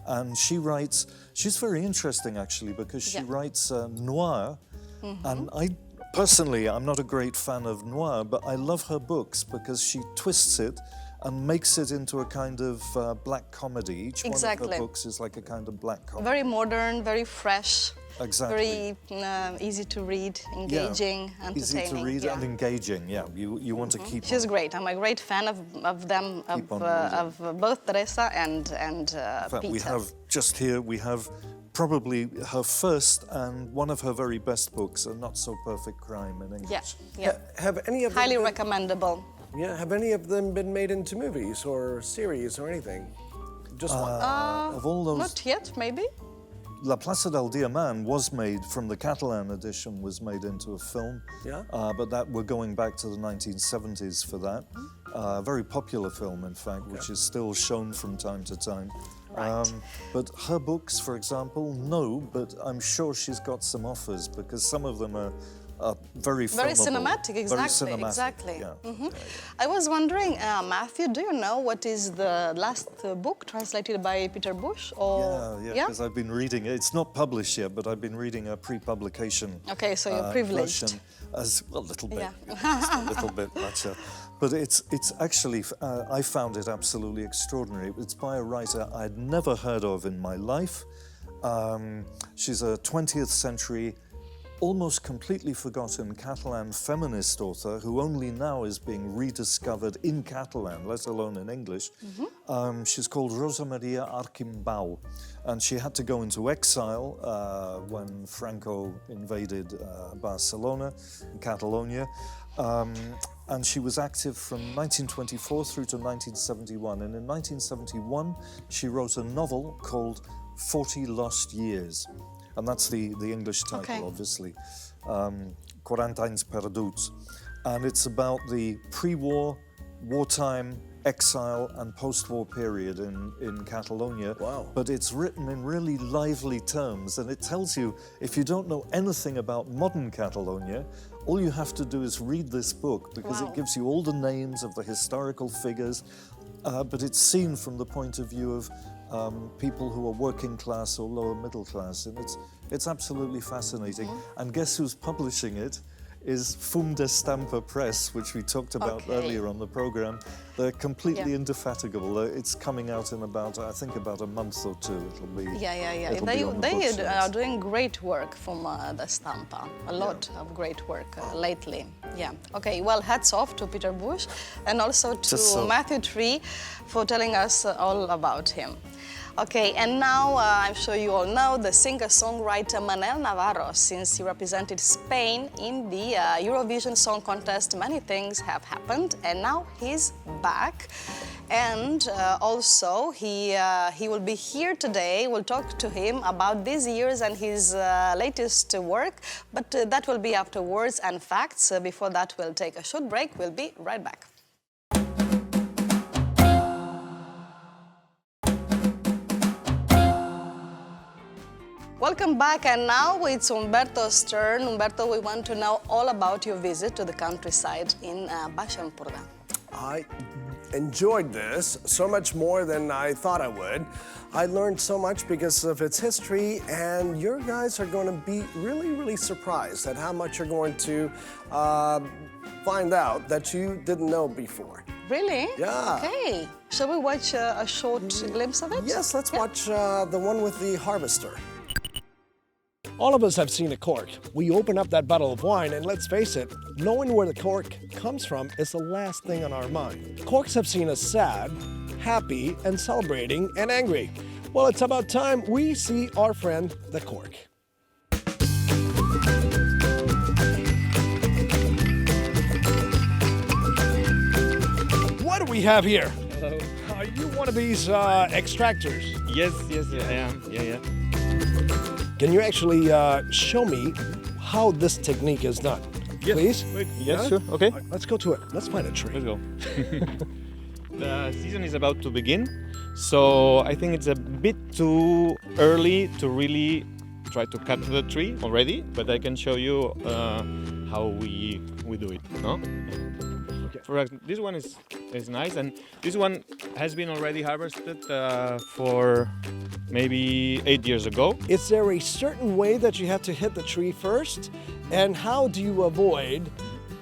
And she writes, she's very interesting actually, because she writes noir. And personally, I'm not a great fan of noir, but I love her books because she twists it and makes it into a kind of black comedy. Each one of her books is like a kind of black comedy. Very modern, very fresh. Exactly. Very easy to read, engaging, entertaining. Easy to read and engaging, You want to keep She's great. I'm a great fan of them, of both Teresa and In fact, Peter. we have, just here, we have probably her first and one of her very best books, A Not So Perfect Crime in English. Have any of them highly recommendable. Yeah, have any of them been made into movies or series or anything? Just one? Of all those... Not yet, maybe? La Plaça del Diamant was made, from the Catalan edition, was made into a film. But that we're going back to the 1970s for that. A very popular film, in fact, which is still shown from time to time. But her books, for example, no, but I'm sure she's got some offers, because some of them are very filmable. Very cinematic, exactly. Very cinematic, exactly. yeah. I was wondering, Matthew, do you know what is the last book translated by Peter Bush? Or... Yeah, because I've been reading it. It's not published yet, but I've been reading a pre-publication. Okay, so you're privileged. Version, as a little bit, just a little bit. But it's actually, I found it absolutely extraordinary. It's by a writer I'd never heard of in my life. She's a 20th century, almost completely forgotten Catalan feminist author who only now is being rediscovered in Catalan, let alone in English. She's called Rosa Maria Arquimbau, and she had to go into exile when Franco invaded Barcelona, Catalonia. And she was active from 1924 through to 1971. And in 1971, she wrote a novel called 40 Lost Years. And that's the English title, obviously, 40 anys perduts. And it's about the pre-war, wartime exile and post-war period in Catalonia. Wow. But it's written in really lively terms, and it tells you, if you don't know anything about modern Catalonia, all you have to do is read this book, because it gives you all the names of the historical figures, but it's seen from the point of view of people who are working class or lower middle class, and it's absolutely fascinating. And guess who's publishing it? Is Fum d'Estampa Press, which we talked about earlier on the program. They're completely indefatigable. It's coming out in about, I think, about a month or two. It'll be. They are doing great work from d'Estampa. A lot of great work lately. Yeah. Okay. Well, hats off to Peter Bush, and also to Matthew Tree for telling us all about him. Okay, and now I'm sure you all know the singer-songwriter Manel Navarro. Since he represented Spain in the Eurovision Song Contest, many things have happened, and now he's back. And also, he will be here today. We'll talk to him about these years and his latest work, but that will be afterwards. And facts, before that, we'll take a short break. We'll be right back. Welcome back, and now it's Umberto's turn. Umberto, we want to know all about your visit to the countryside in Baix Empordà. I enjoyed this so much more than I thought I would. I learned so much because of its history, and your guys are going to be really, really surprised at how much you're going to find out that you didn't know before. Really? Yeah. Okay. Shall we watch a short glimpse of it? Yes, let's watch the one with the harvester. All of us have seen a cork. We open up that bottle of wine, and let's face it, knowing where the cork comes from is the last thing on our mind. Corks have seen us sad, happy, and celebrating, and angry. Well, it's about time we see our friend, the cork. What do we have here? Hello. Are you one of these extractors? Yes, I am. Yeah. Can you actually show me how this technique is done? Yes. Please? Yes, sure. Okay. Right, let's go to it. Let's find a tree. Let's go. The season is about to begin, so I think it's a bit too early to really try to cut the tree already, but I can show you how we do it. No? Okay. For this one is nice, and this one has been already harvested for maybe 8 years ago. Is there a certain way that you have to hit the tree first? And how do you avoid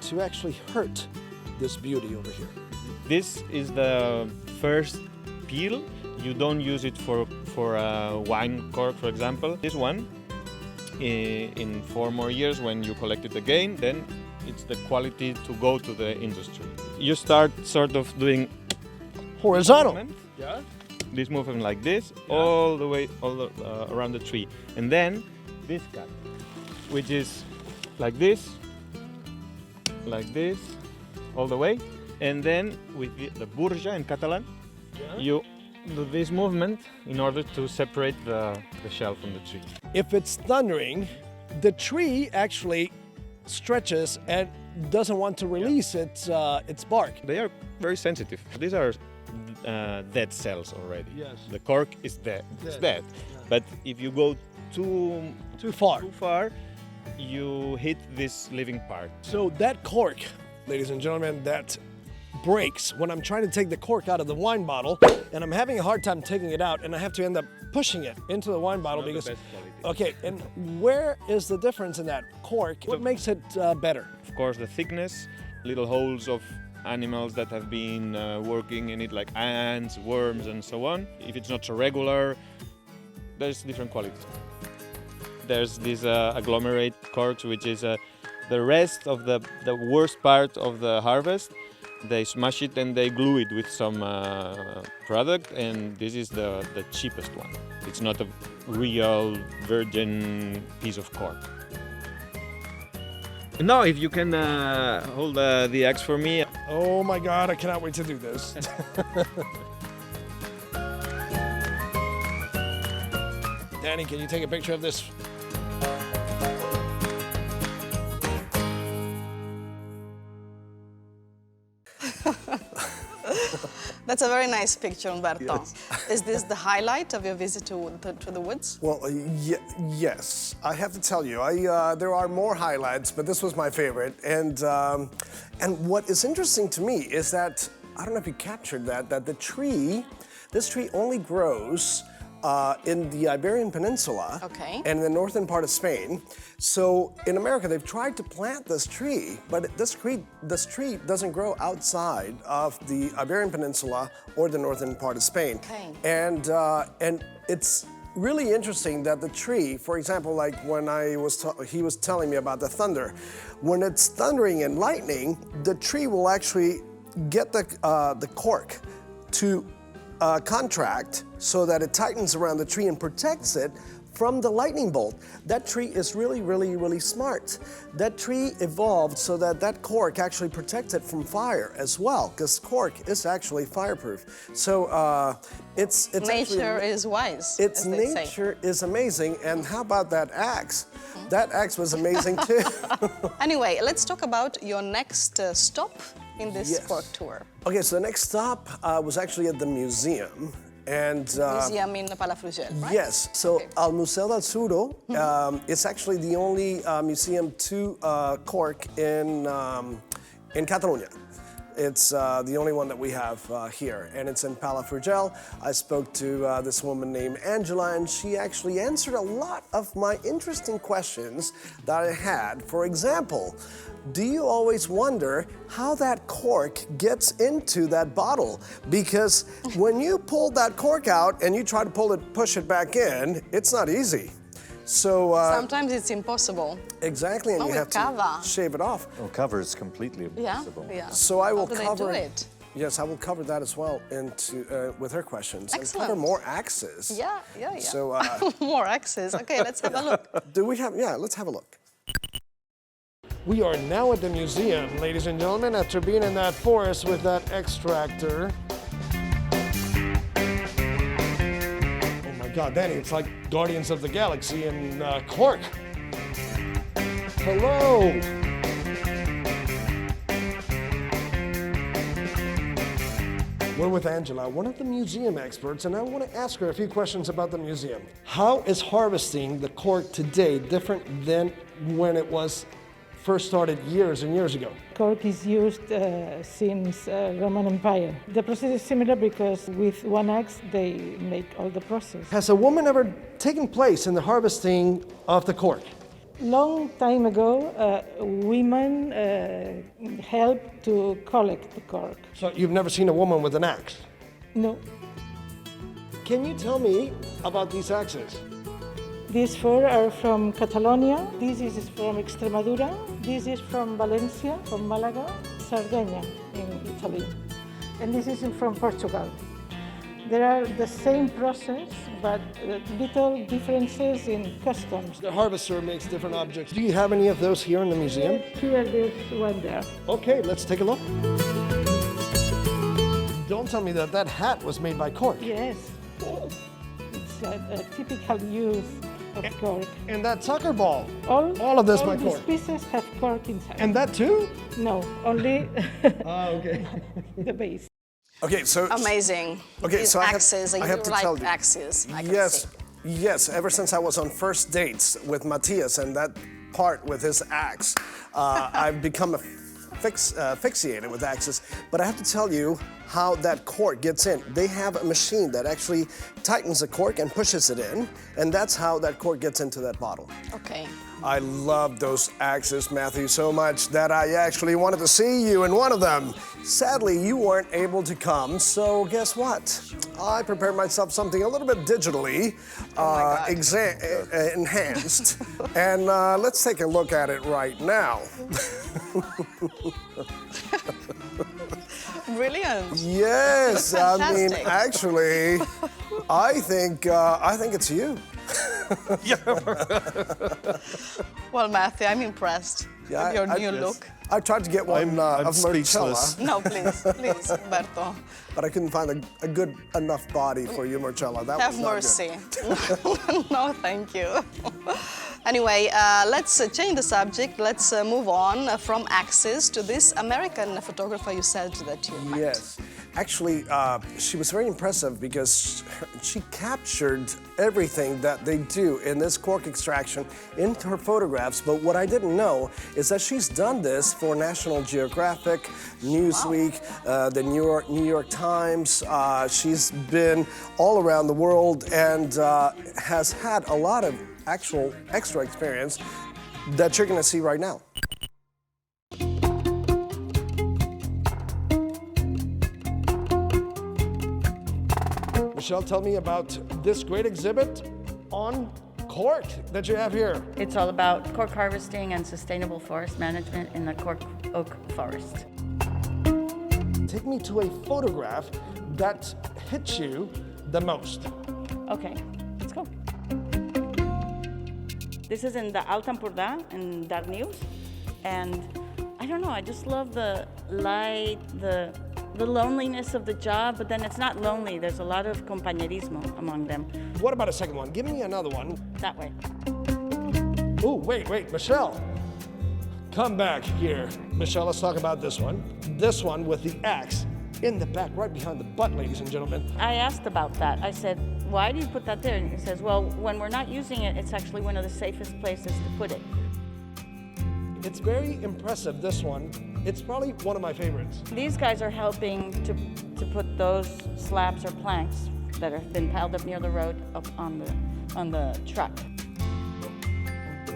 to actually hurt this beauty over here? This is the first peel. You don't use it for a wine cork, for example. This one, in 4 more years, when you collect it again, then it's the quality to go to the industry. You start sort of doing horizontal. Yeah. This movement like this, all the way around the tree. And then this cut, which is like this, all the way. And then with the burja in Catalan, you do this movement in order to separate the shell from the tree. If it's thundering, the tree actually stretches and doesn't want to release its bark. They are very sensitive. These are dead cells already. Yes. The cork is dead. It's dead. Yeah. But if you go too far, you hit this living part. So that cork, ladies and gentlemen, that breaks when I'm trying to take the cork out of the wine bottle, and I'm having a hard time taking it out, and I have to end up pushing it into the wine bottle. Not because the best quality. Okay, and where is the difference in that cork? What makes it better? Of course, the thickness, little holes of animals that have been working in it, like ants, worms, and so on. If it's not so regular, there's different qualities. There's these agglomerate corks, which is the rest of the worst part of the harvest. They smash it and they glue it with some product, and this is the cheapest one. It's not a real virgin piece of cork. Now, if you can hold the axe for me. Oh my God, I cannot wait to do this. Danny, can you take a picture of this? That's a very nice picture, Umberto. Yes. Is this the highlight of your visit to the woods? Well, yes, I have to tell you, there are more highlights, but this was my favorite. And what is interesting to me is that, I don't know if you captured that this tree only grows in the Iberian Peninsula and in the northern part of Spain. So in America, they've tried to plant this tree, but this tree doesn't grow outside of the Iberian Peninsula or the northern part of Spain. And it's really interesting that the tree, for example, like when he was telling me about the thunder, when it's thundering and lightning, the tree will actually get the cork to contract so that it tightens around the tree and protects it from the lightning bolt. That tree is really, really, really smart. That tree evolved so that that cork actually protects it from fire as well, because cork is actually fireproof. So it's nature is wise. Nature is amazing. And how about that axe? That axe was amazing too. Anyway, let's talk about your next stop in this cork tour. Okay, so the next stop was actually at the museum. And museum in Palafrugell, right? Yes, so Al Museo del Suro, it's actually the only museum to cork in Catalonia. It's the only one that we have here, and it's in Palafrugell. I spoke to this woman named Angela, and she actually answered a lot of my interesting questions that I had. For example, do you always wonder how that cork gets into that bottle? Because when you pull that cork out and you try to push it back in, it's not easy. So sometimes it's impossible. Exactly, and you have to shave it off. Well, cover is completely impossible. Yeah. So I will cover. They do it? Yes, I will cover that as well with her questions. Excellent. And cover more axes. Yeah. So more axes. Okay, let's have a look. Do we have? Yeah, let's have a look. We are now at the museum, ladies and gentlemen, after being in that forest with that extractor. Oh my God, Danny, it's like Guardians of the Galaxy in Cork. Hello. We're with Angela, one of the museum experts, and I want to ask her a few questions about the museum. How is harvesting the cork today different than when it was first started years and years ago? Cork is used since Roman Empire. The process is similar because with one axe they make all the process. Has a woman ever taken place in the harvesting of the cork? Long time ago, women helped to collect the cork. So you've never seen a woman with an axe? No. Can you tell me about these axes? These four are from Catalonia, this is from Extremadura, this is from Valencia, from Malaga, Sardinia in Italy, and this is from Portugal. There are the same process, but little differences in customs. The harvester makes different objects. Do you have any of those here in the museum? Yes, here there's one there. Okay, let's take a look. Don't tell me that hat was made by cork. Yes, it's a typical use of cork. And that soccer ball, all of this all by these cork. pieces have cork inside. And that too? No, only okay. the base. Okay, so amazing. Okay, These so axes, I have to like tell you. axes. I can Yes, see. yes. Ever since I was on first dates with Matthias and that part with his axe, I've become fixated with axes. But I have to tell you how that cork gets in. They have a machine that actually tightens the cork and pushes it in, and that's how that cork gets into that bottle. Okay. I love those axes, Matthew, so much that I actually wanted to see you in one of them. Sadly, you weren't able to come, so guess what? I prepared myself something a little bit digitally enhanced, and let's take a look at it right now. Brilliant. Yes, I mean, Fantastic. actually, I think it's you. Well, Matthew, I'm impressed with your new look. I tried to get one of Marcella. No, please, Umberto. But I couldn't find a good enough body for you, Marcella. That Have was not mercy. good. No, thank you. Anyway, let's change the subject. Let's move on from axes to this American photographer you said that you met. Yes. Actually, she was very impressive because she captured everything that they do in this cork extraction into her photographs. But what I didn't know is that she's done this for National Geographic, Newsweek, the New York Times. She's been all around the world and has had a lot of actual extra experience that you're going to see right now. Michelle, tell me about this great exhibit on cork that you have here. It's all about cork harvesting and sustainable forest management in the cork oak forest. Take me to a photograph that hits you the most. Okay, let's go. This is in the Alta Empordà in Darnius, and I don't know, I just love the light, the loneliness of the job, but then it's not lonely. There's a lot of compañerismo among them. What about a second one? Give me another one. That way. Oh, wait, Michelle. Come back here. Michelle, let's talk about this one. This one with the axe in the back, right behind the butt, ladies and gentlemen. I asked about that. I said, why do you put that there? And he says, well, when we're not using it, it's actually one of the safest places to put it. It's very impressive, this one. It's probably one of my favorites. These guys are helping to put those slabs or planks that have been piled up near the road up on the truck.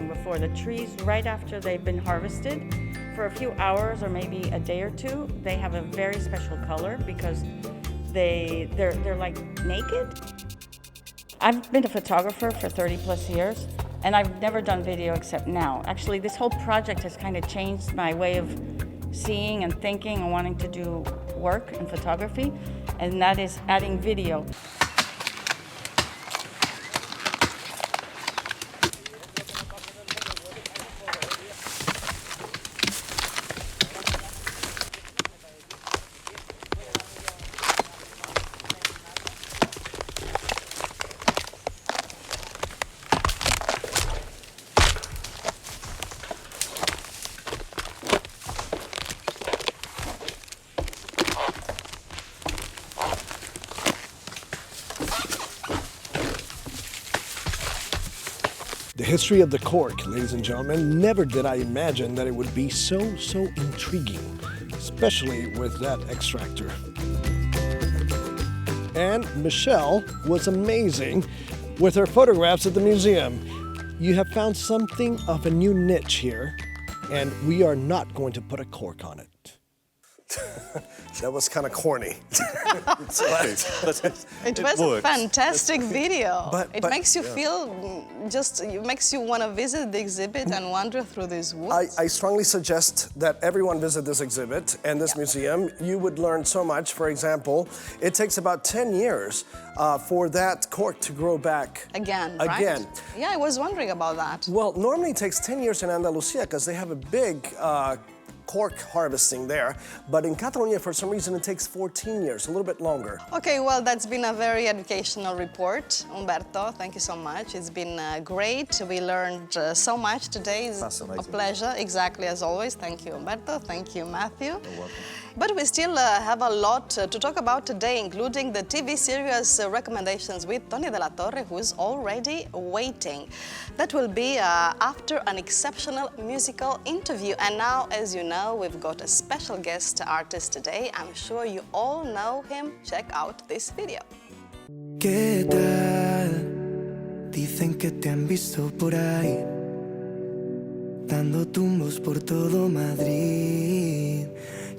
Before the trees, right after they've been harvested, for a few hours or maybe a day or two, they have a very special color because they're like naked. I've been a photographer for 30 plus years, and I've never done video except now. Actually, this whole project has kind of changed my way of seeing and thinking and wanting to do work in photography, and that is adding video. The history of the cork, ladies and gentlemen, never did I imagine that it would be so intriguing, especially with that extractor. And Michelle was amazing with her photographs at the museum. You have found something of a new niche here, and we are not going to put a cork on it. That was kind of corny. It was a fantastic video. It makes you feel it makes you want to visit the exhibit and wander through these woods. I strongly suggest that everyone visit this exhibit and this museum. You would learn so much. For example, it takes about 10 years for that cork to grow back. Again, right? Yeah, I was wondering about that. Well, normally it takes 10 years in Andalusia because they have a big cork harvesting there, but in Catalonia, for some reason, it takes 14 years, a little bit longer. Okay, well, that's been a very educational report. Umberto, thank you so much. It's been great. We learned so much today. It's a pleasure, exactly as always. Thank you, Umberto. Thank you, Matthew. You're welcome. But we still have a lot to talk about today, including the TV series recommendations with Tony de la Torre, who's already waiting. That will be after an exceptional musical interview. And now, as you know, we've got a special guest artist today. I'm sure you all know him. Check out this video. ¿Qué tal? Dicen que te han visto por ahí, dando tumbos por todo Madrid.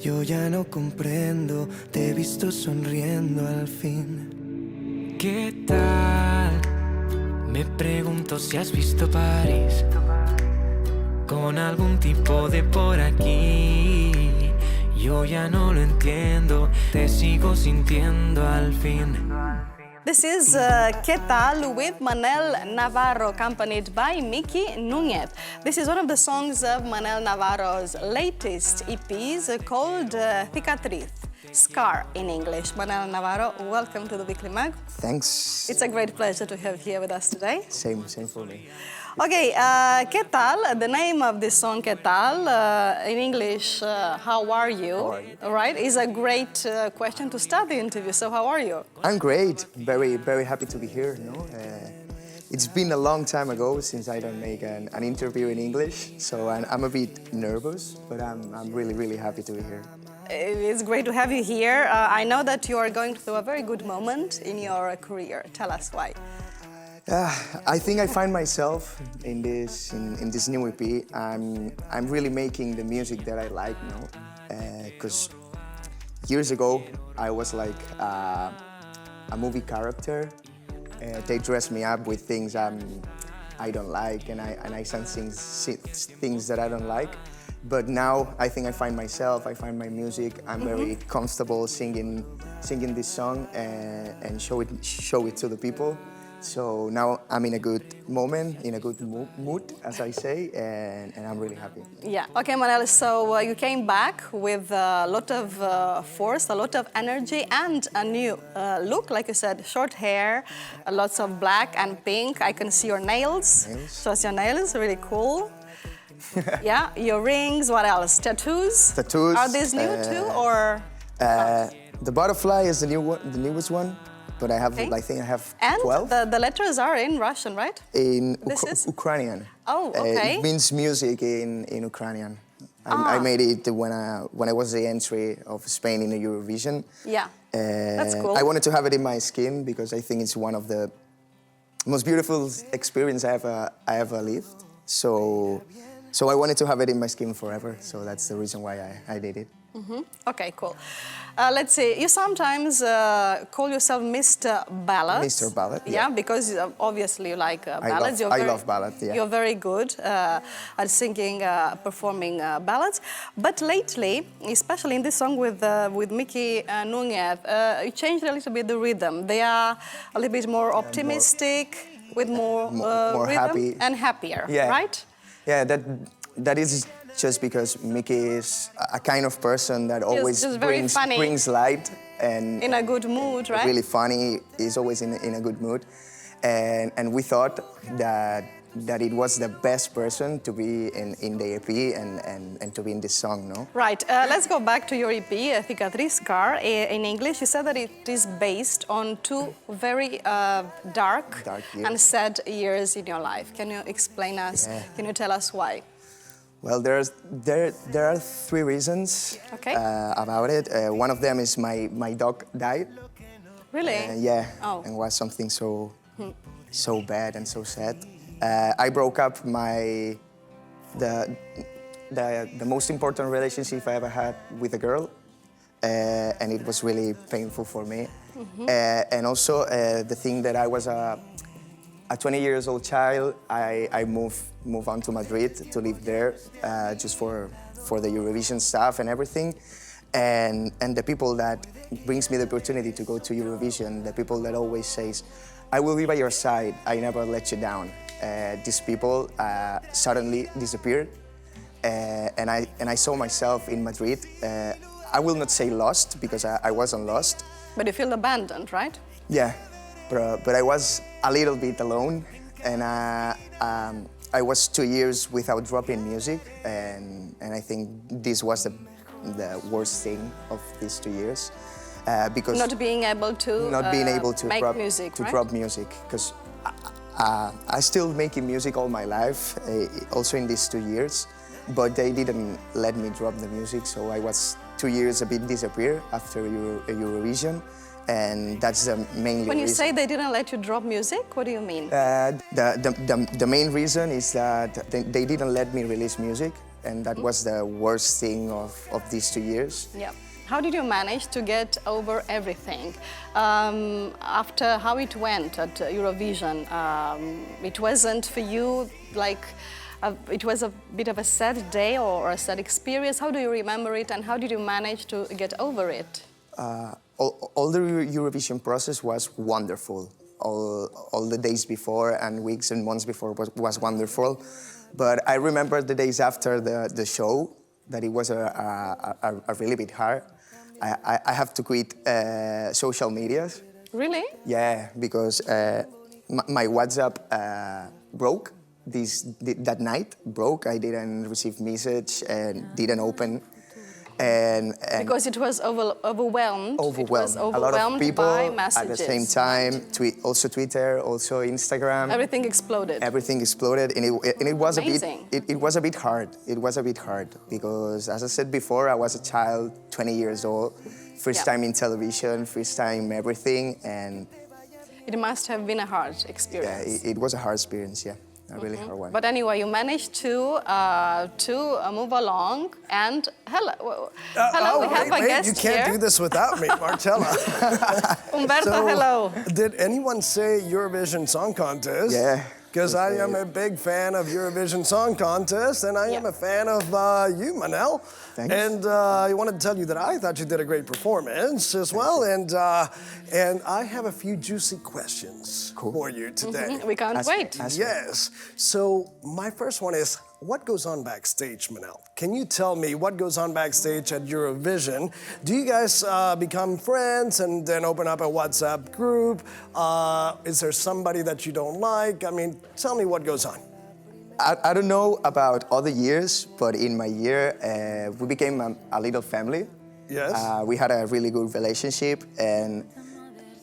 Yo ya no comprendo, te he visto sonriendo al fin. ¿Qué tal? Me pregunto si has visto París con algún tipo de por aquí. Yo ya no lo entiendo, te sigo sintiendo al fin. This is ¿Qué tal? With Manel Navarro, accompanied by Miki Núñez. This is one of the songs of Manel Navarro's latest EPs called Cicatriz. Scar in English. Manel Navarro, welcome to the Weekly Mag. Thanks. It's a great pleasure to have you here with us today. Same for me. Okay, ¿qué tal? The name of this song, ¿qué tal? In English, how are you? How are you? All right, is a great question to start the interview. So how are you? I'm great. Very, very happy to be here. It's been a long time ago since I don't make an interview in English, so I'm a bit nervous, but I'm really, really happy to be here. It's great to have you here. I know that you are going through a very good moment in your career. Tell us why. I think I find myself in this new EP. I'm really making the music that I like now, because years ago I was like a movie character. They dress me up with things I don't like, and I sing things that I don't like. But now I think I find myself. I find my music. I'm very comfortable singing this song and show it to the people. So now I'm in a good moment, in a good mood, as I say, and I'm really happy. Yeah. Okay, Manel, so you came back with a lot of force, a lot of energy, and a new look. Like you said, short hair, lots of black and pink. I can see your nails. Show us your nails, really cool. Yeah, your rings, what else? Tattoos? Tattoos. Are these new too, or? The butterfly is the newest one. But I have, I think I have 12. And the letters are in Russian, right? In Ukrainian. Oh, okay. It means music in Ukrainian. I made it when I was the entry of Spain in the Eurovision. Yeah, that's cool. I wanted to have it in my skin because I think it's one of the most beautiful experiences I ever lived. So I wanted to have it in my skin forever. So that's the reason why I did it. Okay, cool. Let's see, you sometimes call yourself Mr. Ballad. Mr. Ballad, yeah. Because obviously you like ballads. I love ballads, yeah. You're very good at singing, performing ballads. But lately, especially in this song with Mickey Núñez, you changed a little bit the rhythm. They are a little bit more optimistic, with more rhythm happy. And happier, yeah. right? Yeah, that is just because Mickey is a kind of person that always brings light and in a good mood, right? Really funny. He's always in a good mood, and we thought that it was the best person to be in the EP and to be in this song, no? Right. Let's go back to your EP, Cicatriz Scar. In English, you said that it is based on two very dark and sad years in your life. Can you explain us? Yeah. Can you tell us why? Well, there are three reasons about it. One of them is my dog died. Really? Yeah. Oh. And was something so bad and so sad. I broke up the most important relationship I ever had with a girl, and it was really painful for me. And also the thing that I was a 20 years old child, I moved on to Madrid to live there just for the Eurovision stuff and everything. And the people that brings me the opportunity to go to Eurovision, the people that always says, I will be by your side, I never let you down. These people suddenly disappeared. And I saw myself in Madrid. I will not say lost, because I wasn't lost. But you feel abandoned, right? Yeah. But I was a little bit alone, and I was 2 years without dropping music, and I think this was the worst thing of these 2 years, because not being able to make music, to drop music, because I still making music all my life, also in these 2 years, but they didn't let me drop the music, so I was 2 years a bit disappeared after Eurovision. And that's the main reason. When you say they didn't let you drop music, what do you mean? The main reason is that they didn't let me release music, and that was the worst thing of these 2 years. Yeah. How did you manage to get over everything? After how it went at Eurovision, it wasn't for you like, it was a bit of a sad day or a sad experience. How do you remember it, and how did you manage to get over it? All the Eurovision process was wonderful. All the days before and weeks and months before was wonderful. But I remember the days after the show that it was a really bit hard. I have to quit social medias. Really? Yeah, because my WhatsApp broke that night. I didn't receive message and didn't open. And because it was overwhelmed. It was a lot of people by messages. at the same time. Also Twitter, also Instagram. Everything exploded. Everything exploded, and it was Amazing. it was a bit hard. It was a bit hard because, as I said before, I was a child, 20 years old, first time in television, first time everything, and it must have been a hard experience. Yeah, it was a hard experience. Yeah. A really hard one. But anyway, you managed to move along. And hello, we have a guest you can't here. do this without me, Marcella. Umberto, hello. Did anyone say Eurovision Song Contest? Yeah. Because I am a big fan of Eurovision Song Contest, and I am a fan of you, Manel. Thanks. And I wanted to tell you that I thought you did a great performance as well. And I have a few juicy questions for you today. We can't wait. Yes. So my first one is, what goes on backstage, Manel? Can you tell me what goes on backstage at Eurovision? Do you guys become friends and then open up a WhatsApp group? Is there somebody that you don't like? I mean, tell me what goes on. I don't know about other years, but in my year, we became a little family. Yes. We had a really good relationship, and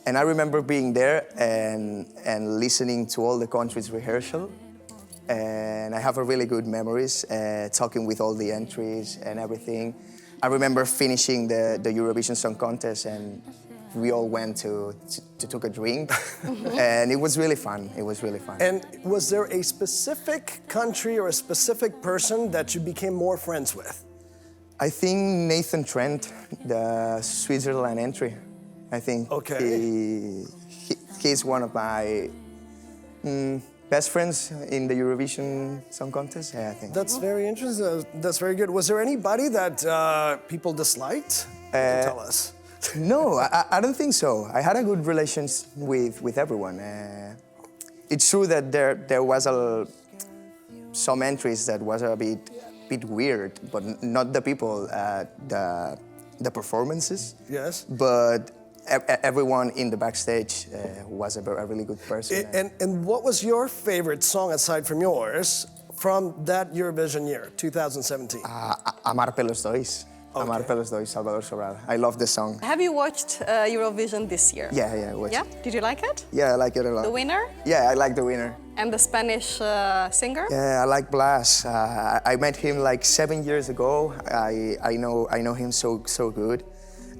I remember being there and listening to all the countries' rehearsal. And I have a really good memories, talking with all the entries and everything. I remember finishing the Eurovision Song Contest, and we all went to took a drink, and it was really fun. It was really fun. And was there a specific country or a specific person that you became more friends with? I think Nathan Trent, the Switzerland entry. I think he's one of my best friends in the Eurovision Song Contest. Yeah, I think. That's very interesting. That's very good. Was there anybody that people disliked? Tell us. No, I don't think so. I had a good relations with everyone. It's true that there was some entries that was a bit weird, but not the people, the performances. Yes. But everyone in the backstage was a really good person. And what was your favorite song aside from yours from that Eurovision year, 2017? Amar pelos dois. Okay. Amar pelos dois, Salvador Sobral. I love the song. Have you watched Eurovision this year? Yeah, I watched. Yeah? Did you like it? Yeah, I like it a lot. The winner? Yeah, I like the winner. And the Spanish singer? Yeah, I like Blas. I met him like 7 years ago. I know him so good.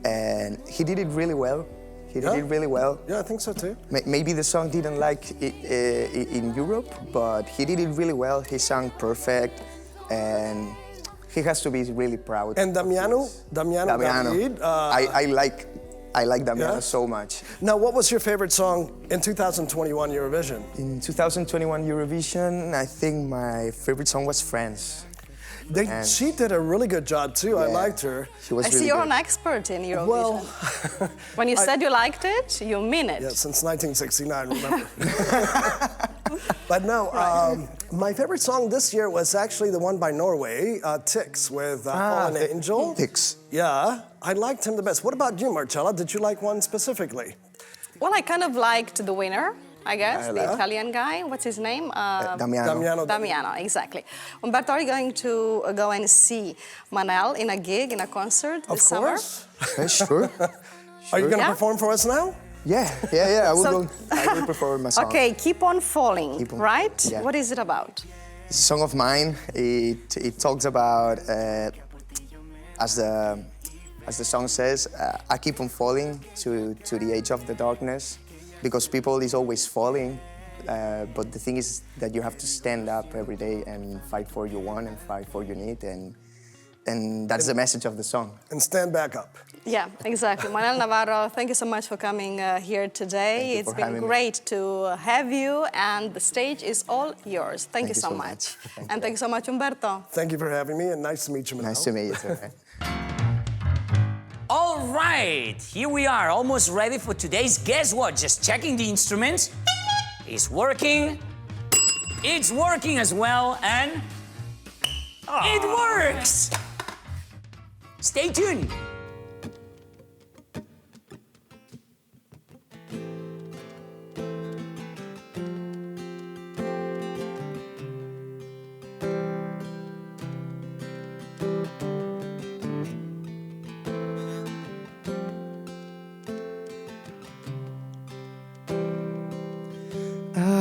And he did it really well. He did it really well. Yeah, I think so too. Maybe the song didn't like it in Europe, but he did it really well. He sang perfect, and he has to be really proud. And Damiano David, I like Damiano so much. Now, what was your favorite song in 2021 Eurovision? In 2021 Eurovision, I think my favorite song was Friends. She did a really good job too. Yeah, I liked her. She was I see you're an expert in Eurovision. Well, when you said you liked it, you mean it. Yeah, since 1969, remember. But no, my favorite song this year was actually the one by Norway, Tix, with Fallen Angel. Tix. Yeah, I liked him the best. What about you, Marcella? Did you like one specifically? Well, I kind of liked the winner, I guess, the Italian guy. What's his name? Damiano, exactly. Umberto, are you going to go and see Manel in a gig, in a concert this summer? Of course. Yeah, sure. Are you going to perform for us now? Yeah. I will perform my song. Okay, Keep On Falling, right? Yeah. What is it about? It's a song of mine. It talks about, as the song says, I keep on falling to the edge of the darkness, because people is always falling, but the thing is that you have to stand up every day and fight for your want and fight for your need, and that's the message of the song. And stand back up. Yeah, exactly. Manel Navarro, thank you so much for coming here today. It's been great to have you, and the stage is all yours. Thank you so much. And thank you so much, Umberto. Thank you for having me, and nice to meet you, Manel. Nice to meet you too. All right, here we are, almost ready for today's Guess What? Just checking the instruments. It's working. It's working as well, and it works. Stay tuned.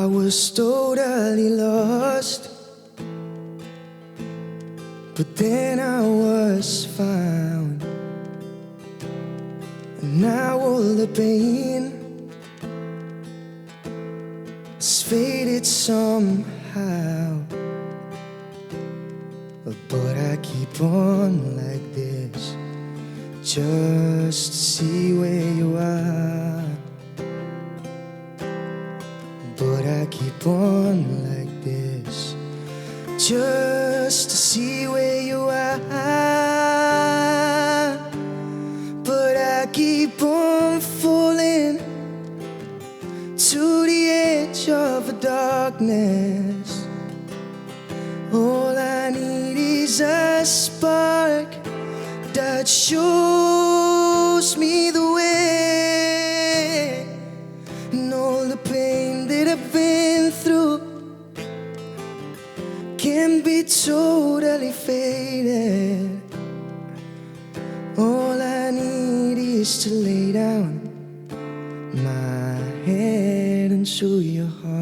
was totally lost, but then I was found. And now all the pain has faded somehow, but I keep on like this just to see where you are. But I keep on like this just to see where you are. But I keep on falling to the edge of a darkness. All I need is a spark that shows me the way. And all the pain that I've been through can be totally faded. All I need is to lay down my head into your heart.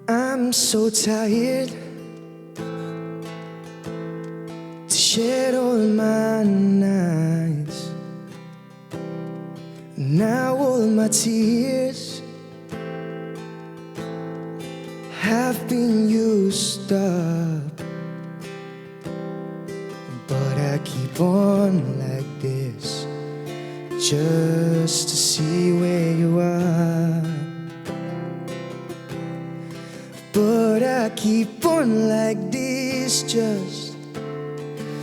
I'm so tired to shed all my nights. Now all my tears have been used up, but I keep on like this just to see where you are. But I keep on like this just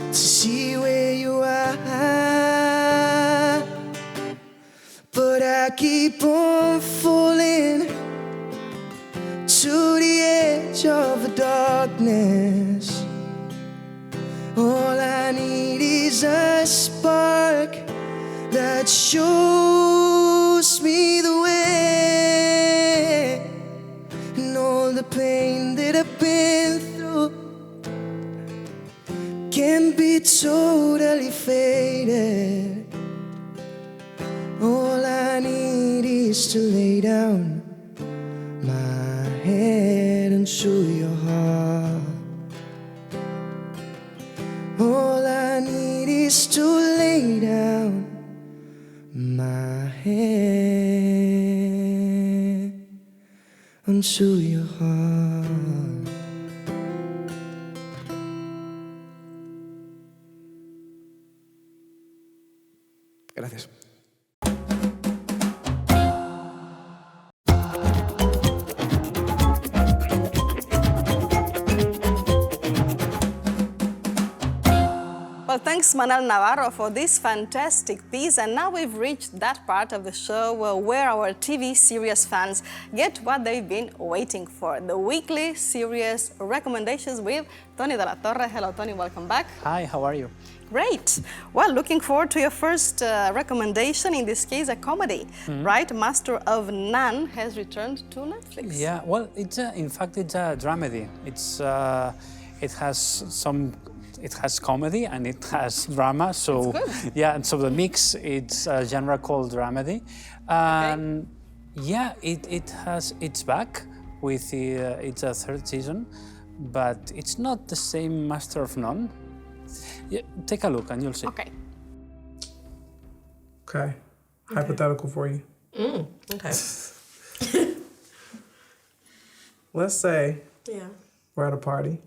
to see where you are. But I keep on falling to the edge of the darkness. All I need is a spark that shows me the way. And all the pain that I've been through can be totally faded. All I need is to lay down my head into your heart. All I need is to lay down my head into your heart. Gracias. Well, thanks Manel Navarro for this fantastic piece, and now we've reached that part of the show where our TV series fans get what they've been waiting for, the weekly series recommendations with Tony de la Torre. Hello Tony, welcome back. Hi, how are you? Great. Well, looking forward to your first recommendation, in this case a comedy, right? Master of None has returned to Netflix. Yeah, well, it's in fact it's a dramedy. It has comedy and it has drama, so yeah, and so the mix, it's a genre called dramedy. Yeah, it's back with it's a third season, but it's not the same Master of None. Yeah, take a look and you'll see. Okay. Okay. Hypothetical for you. Okay. Let's say we're at a party.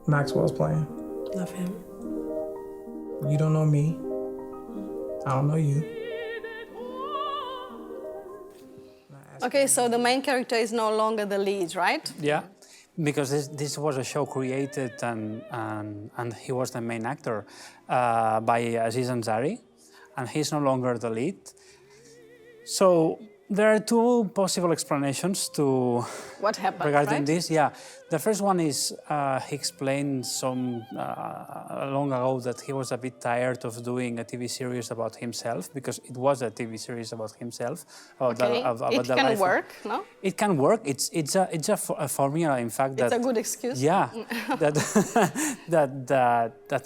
Maxwell's playing. Love him. You don't know me. I don't know you. Okay, so the main character is no longer the lead, right? Yeah, because this was a show created and he was the main actor by Aziz Ansari, and he's no longer the lead. So There are two possible explanations to what happened regarding right? this. Yeah, the first one is he explained long ago that he was a bit tired of doing a TV series about himself, because it was a TV series about himself. Okay. It can work, no? It can work. It's a formula, in fact. It's a good excuse. Yeah, that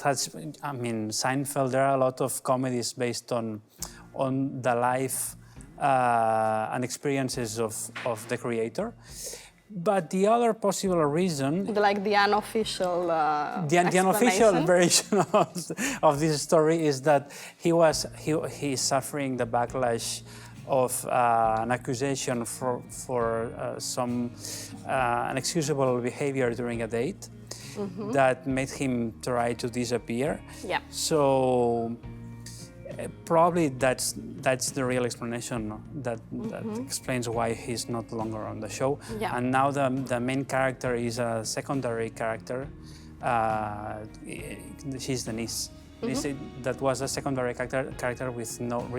has. I mean, Seinfeld. There are a lot of comedies based on the life and experiences of the creator. But the other possible reason... Like the unofficial the unofficial version of this story is that he is suffering the backlash of an accusation for some inexcusable behavior during a date that made him try to disappear. Yeah. So probably that's the real explanation that explains why he's not longer on the show. Yeah. And now the main character is a secondary character. She's Denise. That was a secondary character with not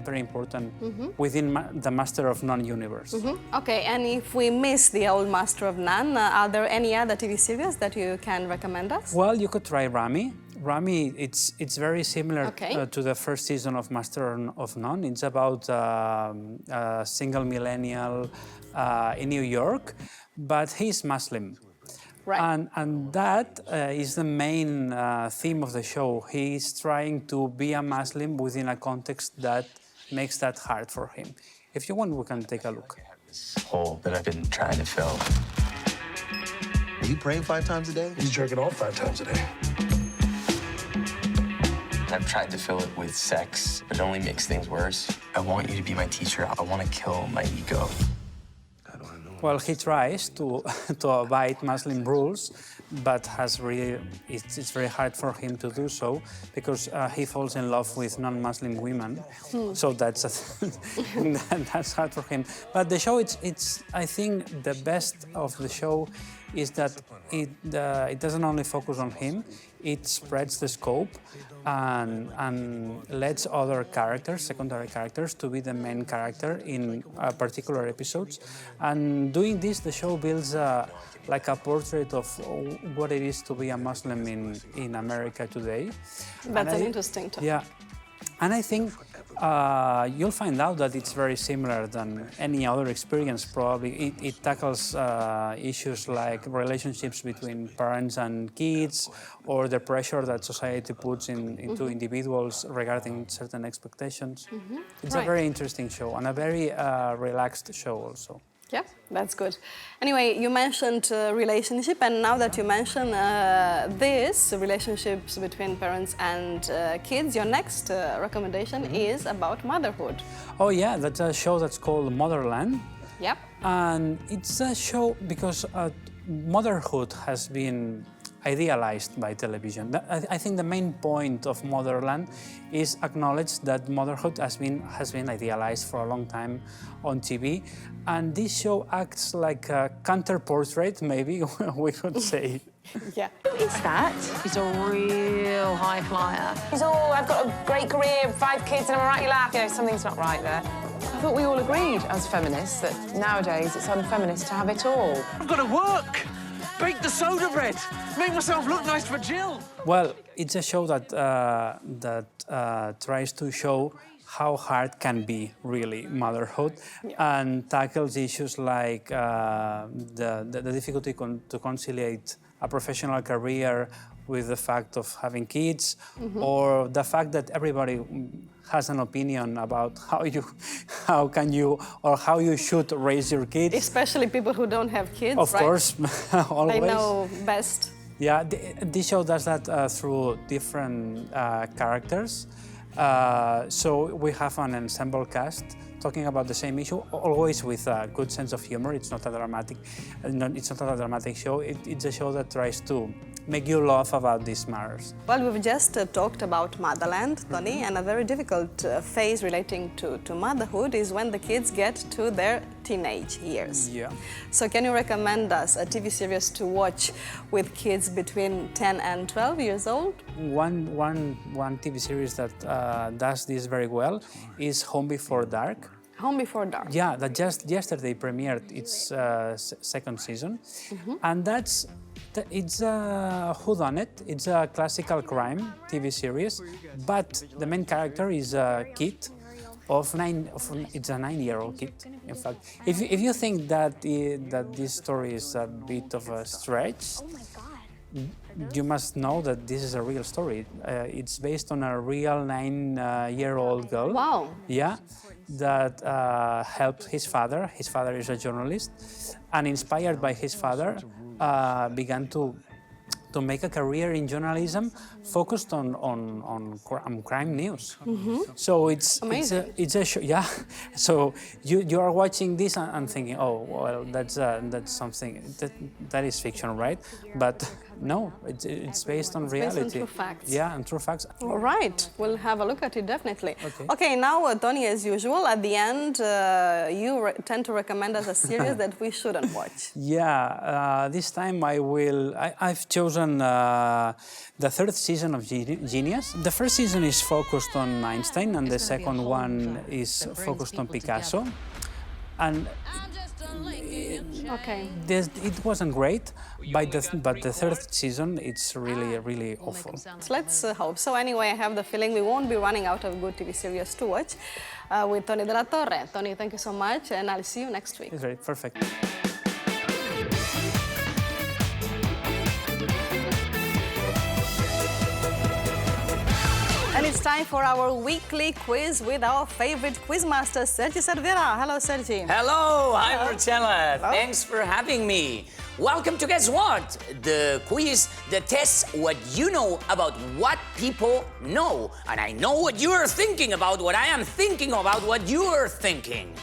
very important within the Master of None universe. Okay, and if we miss the old Master of None, are there any other TV series that you can recommend us? Well, you could try Rami. Rami, it's very similar Okay. to the first season of Master of None. It's about a single millennial in New York, but he's Muslim. Right. And that is the main theme of the show. He's trying to be a Muslim within a context that makes that hard for him. If you want, we can take a look. This hole that I've been trying to fill. Are you praying 5 times a day? He's jerking off 5 times a day. I've tried to fill it with sex, but it only makes things worse. I want you to be my teacher. I want to kill my ego. Well, he tries to abide Muslim rules, but it's very hard for him to do so because he falls in love with non-Muslim women. So that's that's hard for him. But the show, I think the best of the show is that it doesn't only focus on him. It spreads the scope and lets other characters, secondary characters, to be the main character in particular episodes. And doing this, the show builds like a portrait of what it is to be a Muslim in America today. That's an interesting topic. Yeah, and I think you'll find out that it's very similar than any other experience, probably. It tackles issues like relationships between parents and kids, or the pressure that society puts into individuals regarding certain expectations. It's a very interesting show, and a very relaxed show also. Yeah, that's good. Anyway, you mentioned relationship, and now that you mention this, relationships between parents and kids, your next recommendation is about motherhood. Oh yeah, that's a show that's called Motherland. Yep. And it's a show because motherhood has been idealized by television. I think the main point of Motherland is acknowledge that motherhood has been idealized for a long time on TV, and this show acts like a counter-portrait, maybe we could say. Yeah. Who is that? He's a real high flyer. He's all, I've got a great career, 5 kids, and I'm right, you laugh. You know, something's not right there. I thought we all agreed as feminists that nowadays it's unfeminist to have it all. I've got to work! Bake the soda bread! Make myself look nice for Jill! Well, it's a show that tries to show how hard can be, really, motherhood, and tackles issues like the difficulty to conciliate a professional career with the fact of having kids, or the fact that everybody has an opinion about how you should raise your kids. Especially people who don't have kids, Of course, always. They know best. Yeah, this show does that through different characters. So we have an ensemble cast talking about the same issue, always with a good sense of humor. It's not a dramatic, show. It's a show that tries to make you laugh about these matters. Well, we've just talked about Motherland, Tony, and a very difficult phase relating to motherhood is when the kids get to their teenage years. Yeah. So can you recommend us a TV series to watch with kids between 10 and 12 years old? One TV series that does this very well is Home Before Dark. Home Before Dark. Yeah, that just yesterday premiered its second season, and it's a whodunit. It's a classical crime TV series, but the main character is a kid it's a 9-year-old kid. In fact, if you think that this story is a bit of a stretch, you must know that this is a real story. It's based on a real 9-year-old girl. Wow. Yeah, that helped his father. His father is a journalist, and inspired by his father, began to make a career in journalism focused on crime news. So it's a show. Yeah. So you are watching this and thinking, oh well, that's something that is fiction, right? But no, it's based on reality. Based on true facts. Yeah, and true facts. All right, we'll have a look at it definitely. Okay, now Tony, as usual, at the end, you tend to recommend us a series that we shouldn't watch. Yeah, this time I've chosen the third season of Genius. The first season is focused on Einstein, and the second one is focused on Picasso. And it wasn't great, but the third season, it's really awful. Let's hope so. Anyway, I have the feeling we won't be running out of good TV series to watch with Tony de la Torre. Tony, thank you so much, and I'll see you next week. It's great, perfect. And it's time for our weekly quiz with our favorite quizmaster, Sergi Cervera. Hello, Sergi. Hello, hi, Marcella. Thanks for having me. Welcome to Guess What? The quiz that tests what you know about what people know. And I know what you are thinking about what I am thinking about what you are thinking.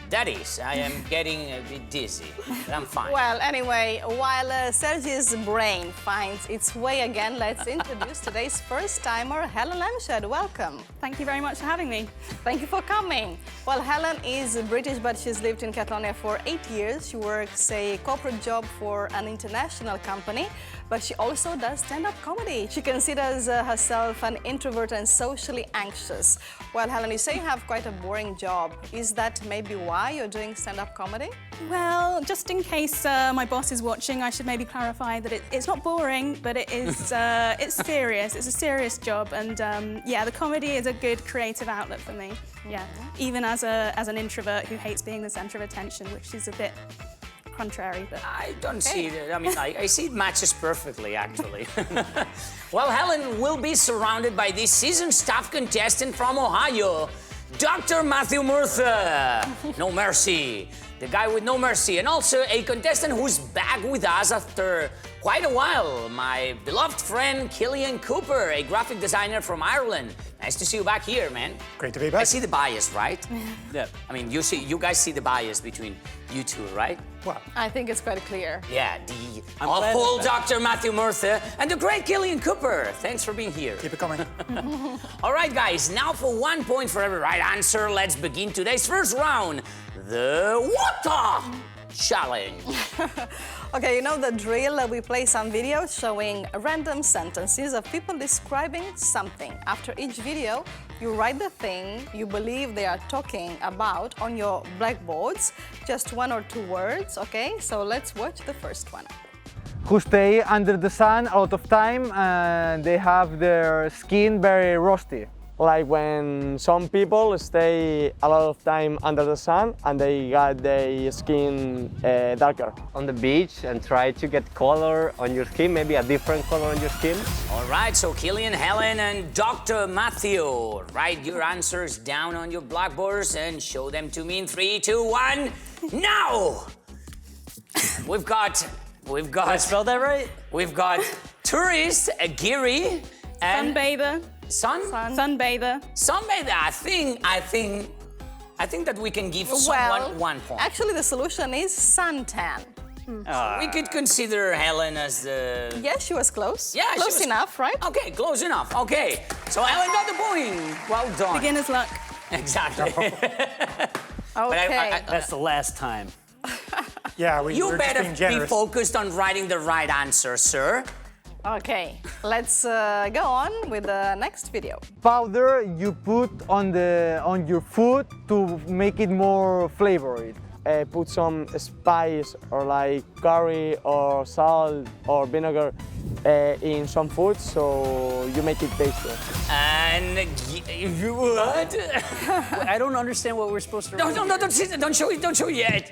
That is, I am getting a bit dizzy, but I'm fine. Well, anyway, while Sergi's brain finds its way again, let's introduce today's first-timer, Helen Lemshed. Welcome. Thank you very much for having me. Thank you for coming. Well, Helen is British, but she's lived in Catalonia for 8 years. She works a corporate job for an international company, but she also does stand-up comedy. She considers herself an introvert and socially anxious. Well, Helen, you say you have quite a boring job. Is that maybe why you're doing stand-up comedy? Well, just in case my boss is watching, I should maybe clarify that it's not boring, but it is it's serious. It's a serious job, and yeah, the comedy is a good creative outlet for me. Yeah, even as an introvert who hates being the centre of attention, which is a bit contrary, but I don't see it. I mean, I see it matches perfectly, actually. Well, Helen will be surrounded by this season's staff contestant from Ohio, Dr. Matthew Murtha. No mercy. The guy with no mercy. And also a contestant who's back with us after quite a while, my beloved friend Killian Cooper, a graphic designer from Ireland. Nice to see you back here, man. Great to be back. I see the bias, right? Yeah. I mean, you guys see the bias between you two, right? Well, I think it's quite clear. Yeah, the awful Dr. Matthew Murtha and the great Killian Cooper. Thanks for being here. Keep it coming. All right, guys, now for 1 point for every right answer, let's begin today's first round, the Water Challenge. Okay, you know the drill. We play some videos showing random sentences of people describing something. After each video, you write the thing you believe they are talking about on your blackboards. Just 1 or 2 words, okay? So let's watch the first one. Who stay under the sun a lot of time and they have their skin very rusty. Like when some people stay a lot of time under the sun and they got their skin darker. On the beach and try to get color on your skin, maybe a different color on your skin. All right, so Killian, Helen, and Dr. Matthew, write your answers down on your blackboards and show them to me in 3, 2, 1, now! We've got... Did I spell that right? We've got tourist, Giri, and... Sunbather. Sunbather. Sunbather. I think that we can give someone 1 point. Actually, the solution is suntan. We could consider Helen as the... Yes, she was close. Yeah, close enough, right? Okay, close enough. Okay, so Helen got the point. Well done. Beginner's luck. Exactly. Okay. That's the last time. Yeah, you better be focused on writing the right answer, sir. Okay, let's go on with the next video. Powder you put on your food to make it more flavored. Put some spice or like curry or salt or vinegar in some food, so you make it tastier. And what? I don't understand what we're supposed to. No, don't show it yet.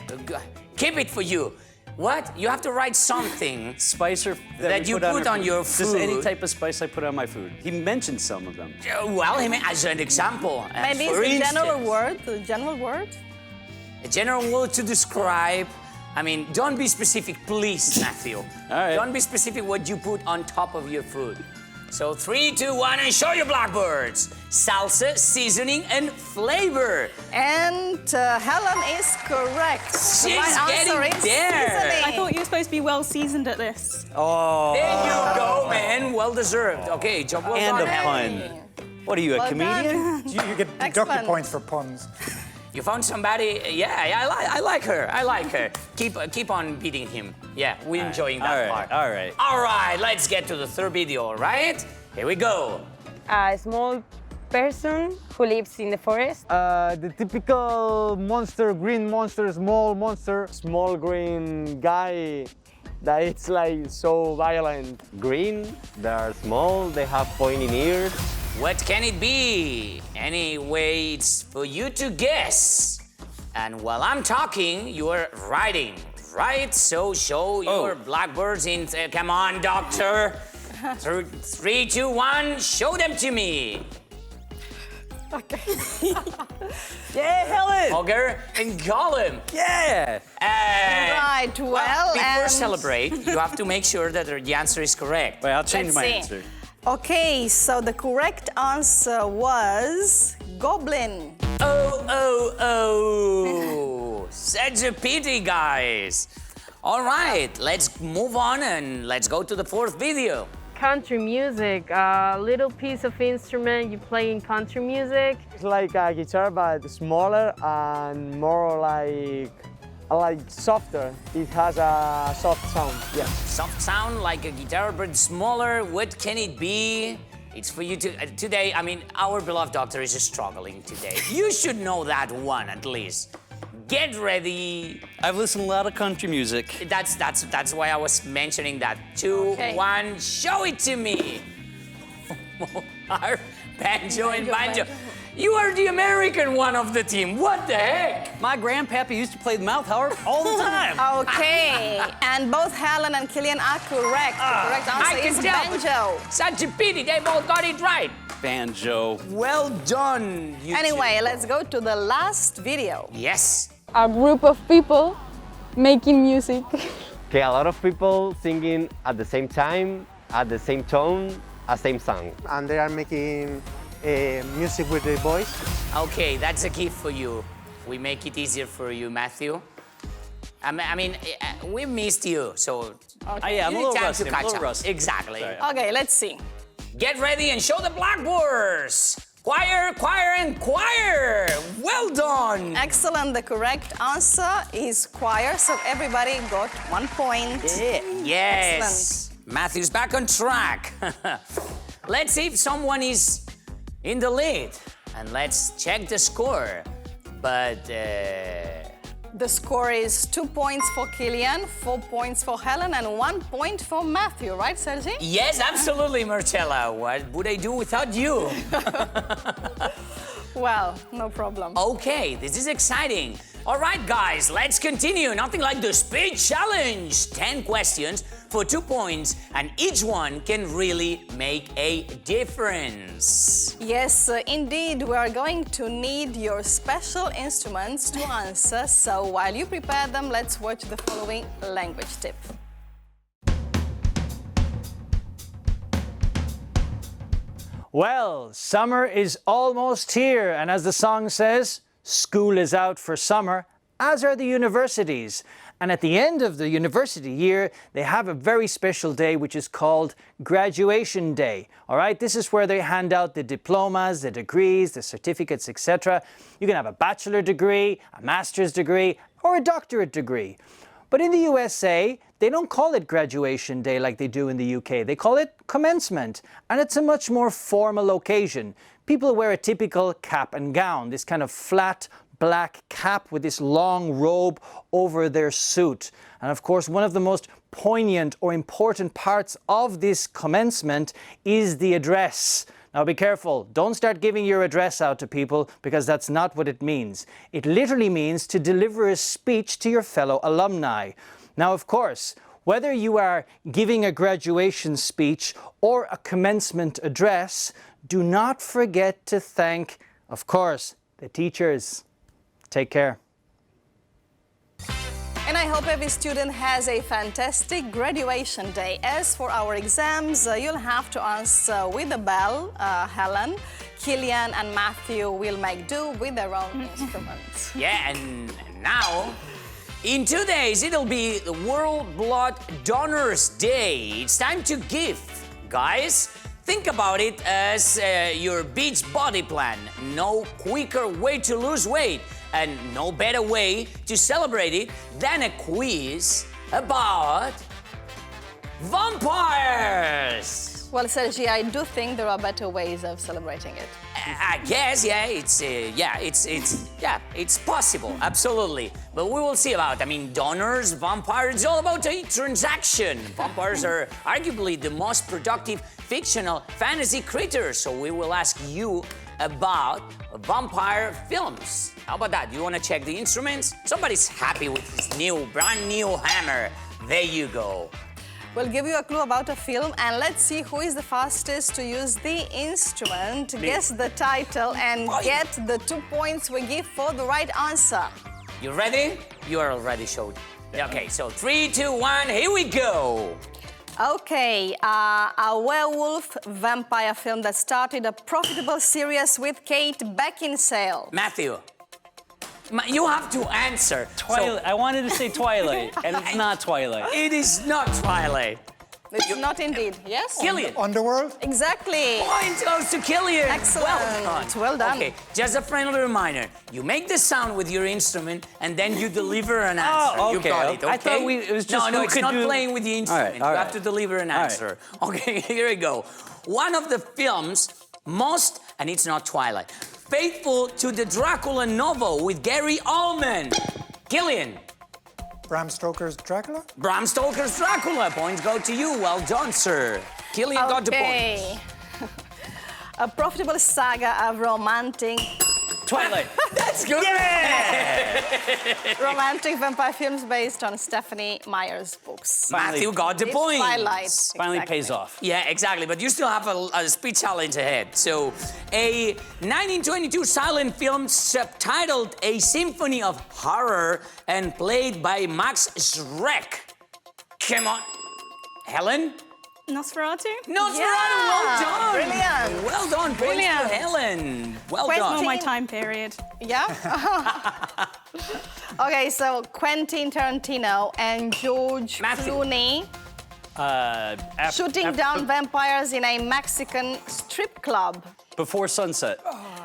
Keep it for you. What? You have to write something. Spice or that you put on your food. Just any type of spice I put on my food. He mentioned some of them. Well, as an example. Maybe it's a general word. A general word. A general word to describe. I mean, don't be specific, please, Matthew. All right. Don't be specific what you put on top of your food. So 3, 2, 1, and show your blackbirds. Salsa, seasoning, and flavor. And Helen is correct. She's getting there. I thought you were supposed to be well seasoned at this. Oh. There you go, man. Well deserved. Okay, job well and done. a pun. What are you, a comedian? You get deducted points for puns. You found somebody, yeah, I like her. I like her. Keep on beating him. Yeah, we're enjoying that part. All right. All right, let's get to the third video, all right? Here we go. A small person who lives in the forest. The typical monster, green monster, small green guy that it's like so violent. Green, they are small, they have pointy ears. What can it be? Anyway, it's for you to guess. And while I'm talking, you are writing, right? So show your blackbirds in. Come on, doctor. 3, 2, 1, show them to me. Okay. Yeah, Helen. Hogger and Gollum. Yeah. Right, well, before celebrate, you have to make sure that the answer is correct. Wait, I'll change my Let's see. answer. Okay, so the correct answer was goblin. Such a pity, guys. All right, let's move on and let's go to the fourth video. Country music, a little piece of instrument you play in country music. It's like a guitar, but smaller and more like softer. It has a soft sound, yeah. Soft sound like a guitar, but smaller. What can it be? It's for you to today. I mean, our beloved doctor is struggling today. You should know that one at least. Get ready. I've listened to a lot of country music. That's why I was mentioning that. 2, 1, show it to me. Our banjo and banjo. You are the American one of the team. What the heck? My grandpappy used to play the mouth harp all the time. Okay, and both Helen and Killian are correct. The correct answer is banjo. Such a pity, they both got it right. Banjo. Well done, you Anyway, two. let's go to the last video. Yes. A group of people making music. Okay, a lot of people singing at the same time, at the same tone, a same song. And they are making music with their voice. Okay, that's a gift for you. We make it easier for you, Matthew. I mean, we missed you, so yeah, I'm a you need little time rusty. to catch up. Rusty. Exactly. Sorry. Okay, let's see. Get ready and show the blackboards. Choir, choir, and choir. Well done. Excellent. The correct answer is choir, so everybody got 1 point. Yeah. Yes. Excellent. Matthew's back on track. Let's see if someone is in the lead. And let's check the score. But the score is 2 points for Killian, 4 points for Helen, and 1 point for Matthew, right, Sergi? yes, absolutely, Marcella. What would I do without you? Well, no problem. Okay, this is exciting. All right, guys, let's continue. Nothing like the speed challenge. 10 questions for 2 points, and each one can really make a difference. Yes, indeed, we are going to need your special instruments to answer. So while you prepare them, let's watch the following language tip. Well, summer is almost here, and as the song says, school is out for summer, as are the universities. And at the end of the university year, they have a very special day which is called Graduation Day. All right, this is where they hand out the diplomas, the degrees, the certificates, etc. You can have a bachelor degree, a master's degree, or a doctorate degree. But in the USA, they don't call it graduation day like they do in the UK. They call it commencement, and it's a much more formal occasion. People wear a typical cap and gown, this kind of flat black cap with this long robe over their suit. And of course, one of the most poignant or important parts of this commencement is the address. Now be careful, don't start giving your address out to people, because that's not what it means. It literally means to deliver a speech to your fellow alumni. Now of course, whether you are giving a graduation speech or a commencement address, do not forget to thank, of course, the teachers. Take care. And I hope every student has a fantastic graduation day. As for our exams, you'll have to answer with a bell. Helen, Killian and Matthew will make do with their own instruments. Yeah, and now, in 2 days, it'll be the World Blood Donors Day. It's time to give, guys. Think about it as your beach body plan. No quicker way to lose weight and no better way to celebrate it than a quiz about vampires. Well, Sergi, I do think there are better ways of celebrating it. I guess, yeah, it's possible, absolutely. But we will see about, I mean, donors, vampires, it's all about a transaction. Vampires are arguably the most productive fictional fantasy creatures, so we will ask you about vampire films. How about that? You want to check the instruments? Somebody's happy with his brand new hammer. There you go. We'll give you a clue about a film, and let's see who is the fastest to use the instrument, guess the title, and get the 2 points we give for the right answer. You ready? You are already showed. Okay, so 3, 2, 1, here we go. Okay, a werewolf vampire film that started a profitable series with Kate Beckinsale. Matthew, you have to answer. Twilight. I wanted to say Twilight, and it's not Twilight. It is not Twilight. It's not indeed, yes? Killian. Underworld? Exactly. Point goes to Killian. Excellent. Well done. Okay, just a friendly reminder. You make the sound with your instrument, and then you deliver an answer. Oh, okay. You got it, okay? I thought it was just No, it's not playing with the instrument. All right. You have to deliver an answer. Okay, here we go. One of the film's most, and it's not Twilight, faithful to the Dracula novel with Gary Oldman. Killian. Bram Stoker's Dracula? Bram Stoker's Dracula. Points go to you. Well done, sir. Killian got the point. A profitable saga of romantic... Twilight. That's good. Yeah! Romantic vampire films based on Stephanie Meyer's books. Matthew got the point. Twilight. Finally exactly. pays off. Yeah, exactly. But you still have a speech challenge ahead. So, a 1922 silent film subtitled A Symphony of Horror and played by Max Schreck. Come on. Helen? Nosferatu? Nosferatu, Yeah, well done. brilliant. Well done. Brilliant. Points to Helen. Well Quentin. done. Oh, my time period. Yeah? Okay, so Quentin Tarantino and George Clooney shooting down vampires in a Mexican strip club. Before sunset.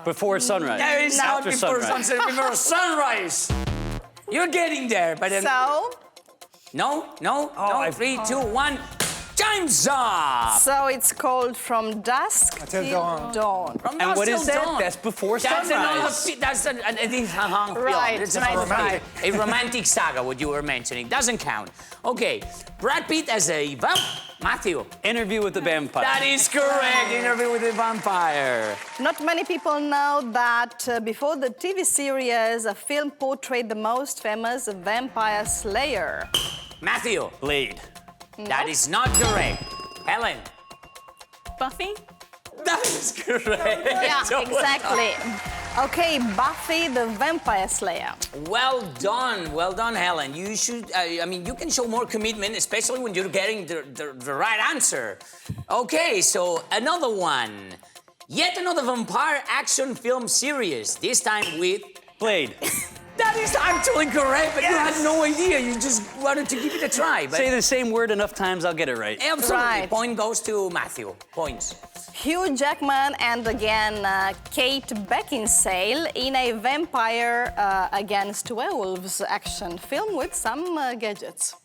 Before sunrise. There is not After before sunrise. sunset, before sunrise. You're getting there, but then... So? No. 3, 2, 1. Time's up! So it's called From Dusk Till Dawn. From And dusk what till is that? dawn. That's before That's sunrise. That's a film. Right, It's right. a romantic saga, what you were mentioning. Doesn't count. Okay, Brad Pitt as a Matthew. Interview with the Vampire. That is correct. Interview with the Vampire. Not many people know that before the TV series, a film portrayed the most famous vampire slayer. Matthew. Blade. That is not correct. Helen. Buffy? That is correct. Yeah, So exactly. Okay, Buffy the Vampire Slayer. Well done, Helen. You should, I mean, you can show more commitment, especially when you're getting the right answer. Okay, so another one. Yet another vampire action film series, this time with... Blade. That is actually correct, but you had no idea. You just wanted to give it a try. But Say the same word enough times, I'll get it right. absolutely. Right. Point goes to Matthew. Points. Hugh Jackman and again Kate Beckinsale in a vampire against werewolves action film with some gadgets.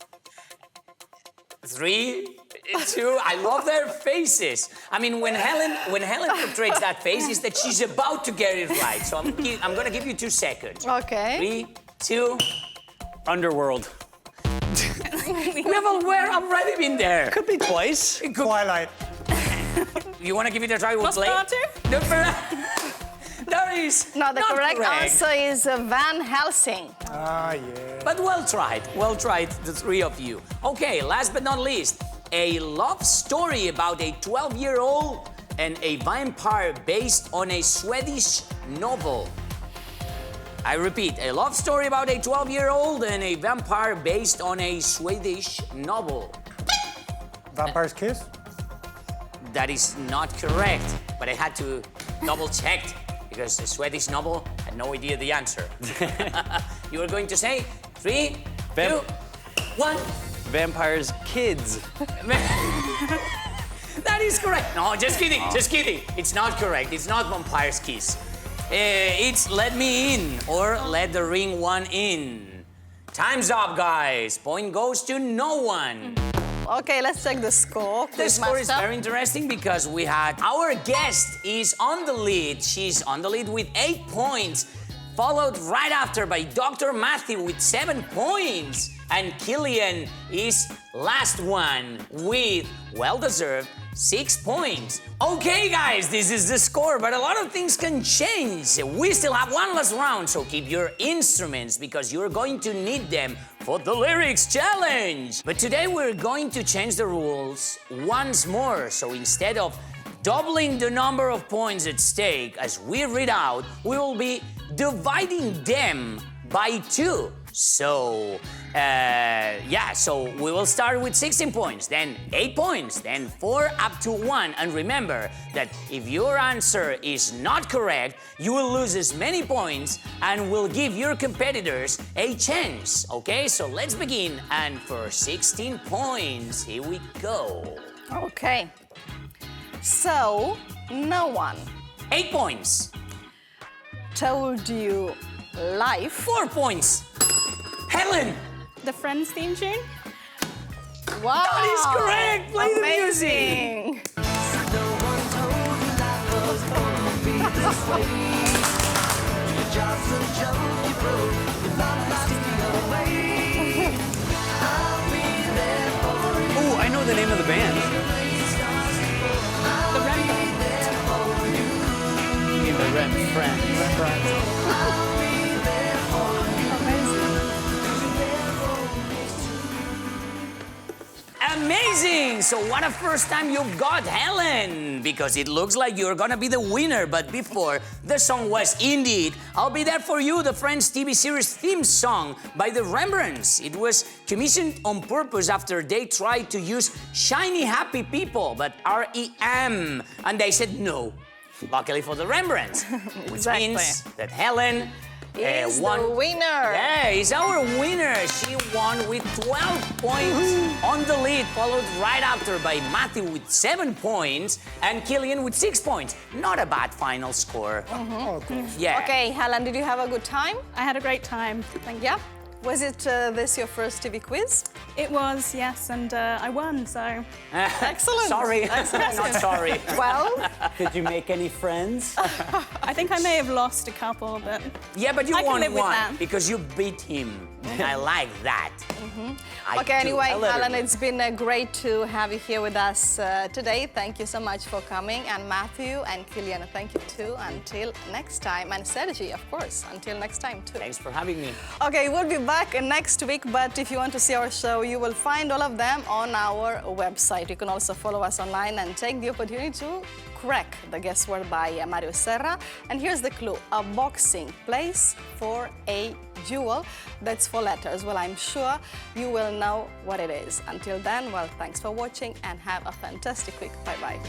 3, 2. I love their faces. I mean, when Helen portrays that face, is that she's about to get it right. So I'm gonna give you 2 seconds. Okay. 3, 2. Underworld. We've already been there. Could be twice. It could... Twilight. You want to give it a try with Blake? No, that is No, the not correct answer is Van Helsing. Ah, yeah. But well tried, the 3 of you. Okay, last but not least, a love story about a 12-year-old and a vampire based on a Swedish novel. I repeat, a love story about a 12-year-old and a vampire based on a Swedish novel. Vampire's Kiss? That is not correct, but I had to double check because the Swedish novel had no idea the answer. You were going to say 3, 2, 1. Vampires' kids. That is correct. No, just kidding, just kidding. It's not correct. It's not Vampire's Kiss. It's Let Me In or Let the Ring One In. Time's up, guys. Point goes to no one. Okay, let's check the score. The score is very interesting because we had our guest is on the lead. She's on the lead with 8 points, followed right after by Dr. Matthew with 7 points. And Killian is last one with, well-deserved, 6 points. Okay, guys, this is the score, but a lot of things can change. We still have one last round, so keep your instruments because you're going to need them for the lyrics challenge. But today we're going to change the rules once more. So instead of doubling the number of points at stake as we read out, we will be dividing them by 2. So, so we will start with 16 points, then 8 points, then 4 up to 1. And remember that if your answer is not correct, you will lose as many points and will give your competitors a chance. Okay, so let's begin. And for 16 points, here we go. Okay. So, no one. 8 points. Told you life. 4 points. Helen! The Friends theme tune. Wow! That is correct! Play the Amazing. Oh, I know the name of the band. The Friends. Amazing! So what a first time you've got, Helen! Because it looks like you're gonna be the winner, but before, the song was indeed I'll Be There For You, the Friends TV series theme song by the Rembrandts. It was commissioned on purpose after they tried to use Shiny Happy People, but R-E-M, and they said no. Luckily for the Rembrandts, which means that Helen is won. the winner. Yeah, is our winner. She won with 12 points on the lead, followed right after by Matthew with 7 points and Killian with 6 points. Not a bad final score. Yeah. Okay, Helen, did you have a good time? I had a great time. Thank you. Was it this your first TV quiz? It was, yes, and I won, so... Excellent. Sorry, Excellent. not sorry. Well... Did you make any friends? I think I may have lost a couple, but... Yeah, but you I can won live with one that. because you beat him. And I like that. Okay, anyway, I let her Helen, win. it's been great to have you here with us today. Thank you so much for coming. And Matthew and Killian, thank you too. Until next time. And Sergi, of course, until next time too. Thanks for having me. Okay, we'll be back next week, but if you want to see our show, you will find all of them on our website. You can also follow us online and take the opportunity to crack the guessword by Mario Serra. And here's the clue, a boxing place for a jewel. That's 4 letters. Well, I'm sure you will know what it is. Until then, well, thanks for watching and have a fantastic week. Bye-bye.